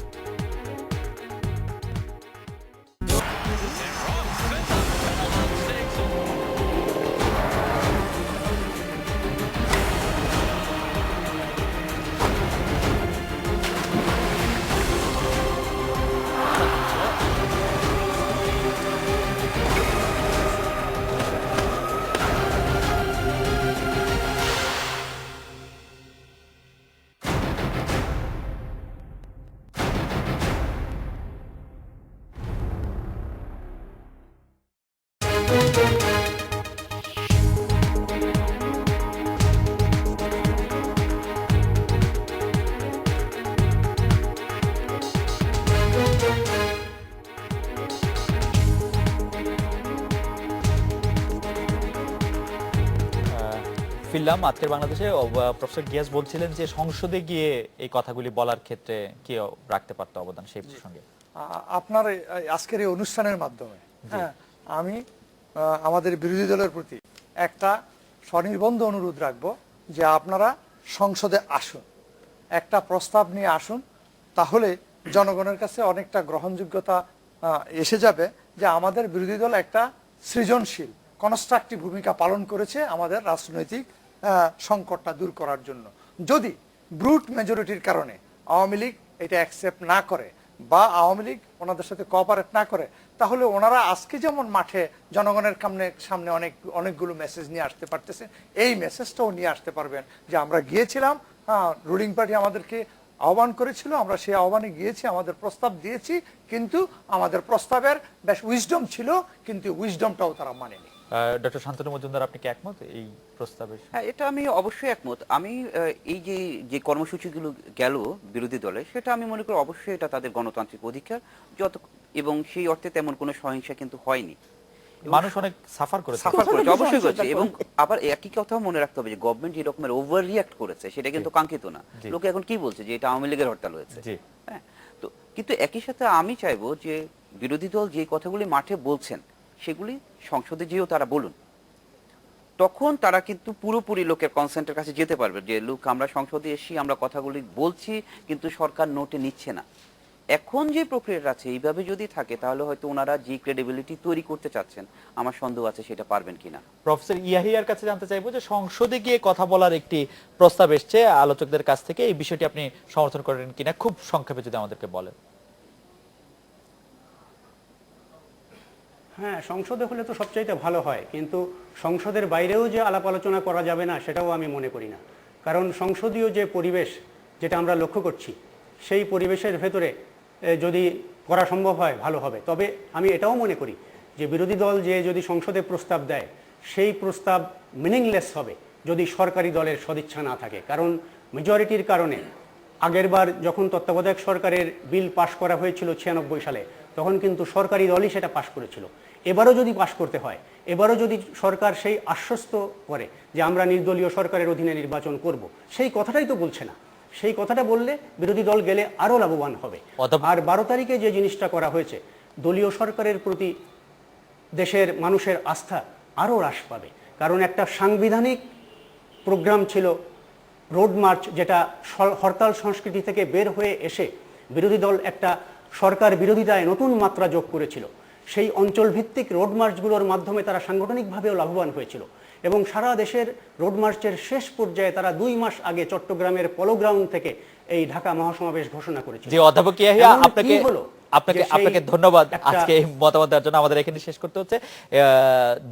S1: ফিরলাম আজকের বাংলাদেশে। প্রফেসর গিয়াস বলছিলেন যে সংসদে গিয়ে এই কথাগুলি বলার ক্ষেত্রে কে রাখতে পারতো অবদান সেই প্রসঙ্গে।
S3: আপনার আজকের এই অনুষ্ঠানের মাধ্যমে, হ্যাঁ, আমি আমাদের বিরোধী দলের প্রতি একটা স্বনির্বন্ধ অনুরোধ রাখবো যে আপনারা সংসদে আসুন, একটা প্রস্তাব নিয়ে আসুন, তাহলে জনগণের কাছে অনেকটা গ্রহণযোগ্যতা এসে যাবে যে আমাদের বিরোধী দল একটা সৃজনশীল কনস্ট্রাকটিভ ভূমিকা পালন করেছে আমাদের রাজনৈতিক সংকটটা দূর করার জন্য। যদি ব্রুট মেজরিটির কারণে আওয়ামী লীগ এটা অ্যাকসেপ্ট না করে বা আওয়ামী লীগ ওনাদের সাথে কোঅপারেট না করে, তাহলে ওনারা আজকে যেমন মাঠে জনগণের সামনে অনেকগুলো মেসেজ নিয়ে আসতে পারতেছে, এই মেসেজটাও নিয়ে আসতে পারবেন যে আমরা গিয়েছিলাম, রুলিং পার্টি আমাদেরকে আহ্বান করেছিল, আমরা সেই আহ্বানে গিয়েছি, আমাদের প্রস্তাব দিয়েছি, কিন্তু আমাদের প্রস্তাবের বেশ উইজডম ছিল, কিন্তু উইজডমটাও তারা মানেনি।
S1: ডক্টর শান্তনু মজুমদার, আপনি কি একমত এই প্রস্তাবের?
S4: হ্যাঁ, এটা আমি অবশ্যই একমত। আমি এই যে কর্মসূচিগুলো গেল বিরোধী দলে, সেটা আমি মনে করি অবশ্যই এটা তাদের গণতান্ত্রিক অধিকার, এবং সেই অর্থে তেমন কোনো সহিংসা কিন্তু হয়নি।
S1: মানুষ অনেক সাফার করেছে,
S4: অবশ্যই করেছে। এবং আবার একই কথা মনে রাখতে হবে যে গভর্নমেন্ট যে রকমের ওভার রিঅ্যাক্ট করেছে সেটা কিন্তু কাঙ্ক্ষিত না। লোকে এখন কি বলছে যে এটা আওয়ামী লীগের হরতাল হয়েছে। হ্যাঁ, তো কিন্তু একই সাথে আমি চাইবো যে বিরোধী দল যে কথাগুলি মাঠে বলছেন সেগুলি সংসদে যেও তারা বলুন, তখন তারা কিন্তু পুরোপুরি লোকের কনসেন্টের কাছে যেতে পারবে যে লোক আমরা সংসদে এসে আমরা কথাগুলি বলছি কিন্তু সরকার নোটে নিচ্ছে না। এখন যে প্রক্রিয়াটা আছে এইভাবে যদি থাকে তাহলে হয়তো ওনারা যে ক্রেডিবিলিটি তৈরি করতে চাচ্ছেন আমার সন্দেহ আছে সেটা পারবেন কিনা।
S1: প্রফেসর ইয়াহিয়ার কাছে জানতে চাইবো যে সংসদে গিয়ে কথা বলার একটি প্রস্তাব এসছে আলোচকদের কাছ থেকে, এই বিষয়টি আপনি সমর্থন করেন কিনা খুব সংক্ষেপে যদি আমাদেরকে বলেন।
S5: হ্যাঁ, সংসদে হলে তো সবচাইতে ভালো হয়, কিন্তু সংসদের বাইরেও যে আলাপ আলোচনা করা যাবে না সেটাও আমি মনে করি না। কারণ সংসদীয় যে পরিবেশ যেটা আমরা লক্ষ্য করছি, সেই পরিবেশের ভেতরে যদি করা সম্ভব হয় ভালো হবে। তবে আমি এটাও মনে করি যে বিরোধী দল যে যদি সংসদে প্রস্তাব দেয় সেই প্রস্তাব মিনিংলেস হবে যদি সরকারি দলের সদিচ্ছা না থাকে। কারণ মেজরিটির কারণে আগেরবার যখন তত্ত্বাবধায়ক সরকারের বিল পাশ করা হয়েছিল 96 সালে, তখন কিন্তু সরকারি দলই সেটা পাশ করেছিল। এবারও যদি পাশ করতে হয়, এবারও যদি সরকার সেই আশ্বস্ত করে যে আমরা নির্দলীয় সরকারের অধীনে নির্বাচন করব, সেই কথাটাই তো বলছে না। সেই কথাটা বললে বিরোধী দল গেলে আরো লাভবান হবে। আর 12 তারিখে যে জিনিসটা করা হয়েছে, দলীয় সরকারের প্রতি দেশের মানুষের আস্থা আরো হ্রাস পাবে। কারণ একটা সাংবিধানিক প্রোগ্রাম ছিল রোড মার্চ, যেটা হরতাল সংস্কৃতি থেকে বের হয়ে এসে বিরোধী দল একটা সরকার বিরোধিতায় নতুন মাত্রা যোগ করেছিল। সেই অঞ্চল ভিত্তিক রোড মার্চগুলোর মাধ্যমে তারা সাংগঠনিকভাবেও লাভবান হয়েছিল এবং সারা দেশের রোড মার্চের শেষ পর্যায়ে তারা 2 মাস আগে চট্টগ্রামের পলো গ্রাউন্ড থেকে এই ঢাকা মহাসমাবেশ ঘোষণা করেছিল।
S1: জি, অধ্যাপক ইয়াহিয়া, আপনাকে ধন্যবাদ আজকে এই মতামত দেওয়ার জন্য। আমাদের এখানে শেষ করতে হচ্ছে।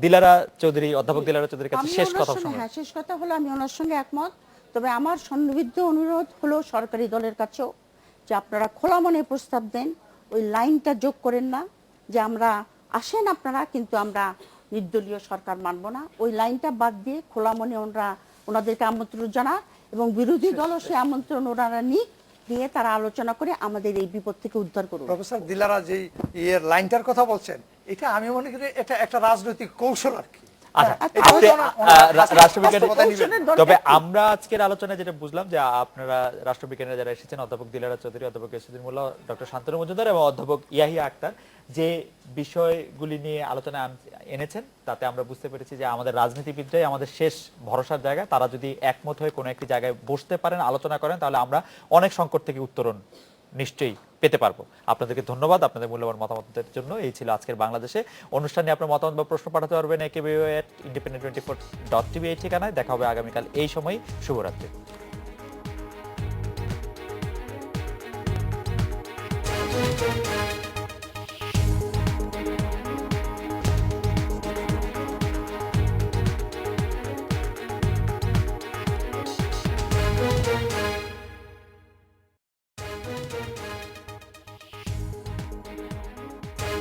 S1: দিলারা চৌধুরী, অধ্যাপক দিলারা চৌধুরীর কাছে শেষ কথা শুনুন।
S2: হ্যাঁ, শেষ কথা হলো আমি ওনার সঙ্গে একমত। তবে আমার সন্নিবিদ্ধ অনুরোধ হলো সরকারি দলের কাছেও যে আপনারা খোলা মনে প্রস্তাব দেন, ওই লাইনটা যোগ করেন না যে আমরা আসেন আপনারা কিন্তু আমরা নির্দলীয় সরকার মানব না। ওই লাইনটা বাদ দিয়ে খোলা মনে ওনাদেরকে আমন্ত্রণ জানা এবং বিরোধী দলও সে আমন্ত্রণ ওনারা নিয়ে তারা আলোচনা করে আমাদের এই বিপদ থেকে উদ্ধার করুন।
S3: প্রফেসর দিলারা যে লাইনটার কথা বলছেন, এটা আমি মনে করি এটা একটা রাজনৈতিক কৌশল আর কি।
S1: তবে আমরা আজকের আলোচনায় যেটা বুঝলাম যে আপনারা রাষ্ট্রবিজ্ঞানীরা যারা এসেছেন, অধ্যাপক দিলারা চৌধুরী, অধ্যাপক ইয়াসিন মোল্লা, ডক্টর শান্তনু মজুমদার এবং অধ্যাপক ইয়াহিয়া আক্তার যে বিষয়গুলি নিয়ে আলোচনা এনেছেন, তাতে আমরা বুঝতে পেরেছি যে আমাদের রাজনীতিবিদরাই আমাদের শেষ ভরসার জায়গা। তারা যদি একমত হয়ে কোনো একটি জায়গায় বসতে পারেন, আলোচনা করেন, তাহলে আমরা অনেক সংকট থেকে উত্তরণ নিশ্চয়ই পেতে পারবো। আপনাদেরকে ধন্যবাদ আপনাদের মূল্যবান মতামতের জন্য। এই ছিল আজকের বাংলাদেশে অনুষ্ঠানে। আপনার মতামত বা প্রশ্ন পাঠাতে পারবেন akbo@independent24.tv এই ঠিকানায়। দেখা হবে আগামীকাল এই সময়। শুভরাত্রি।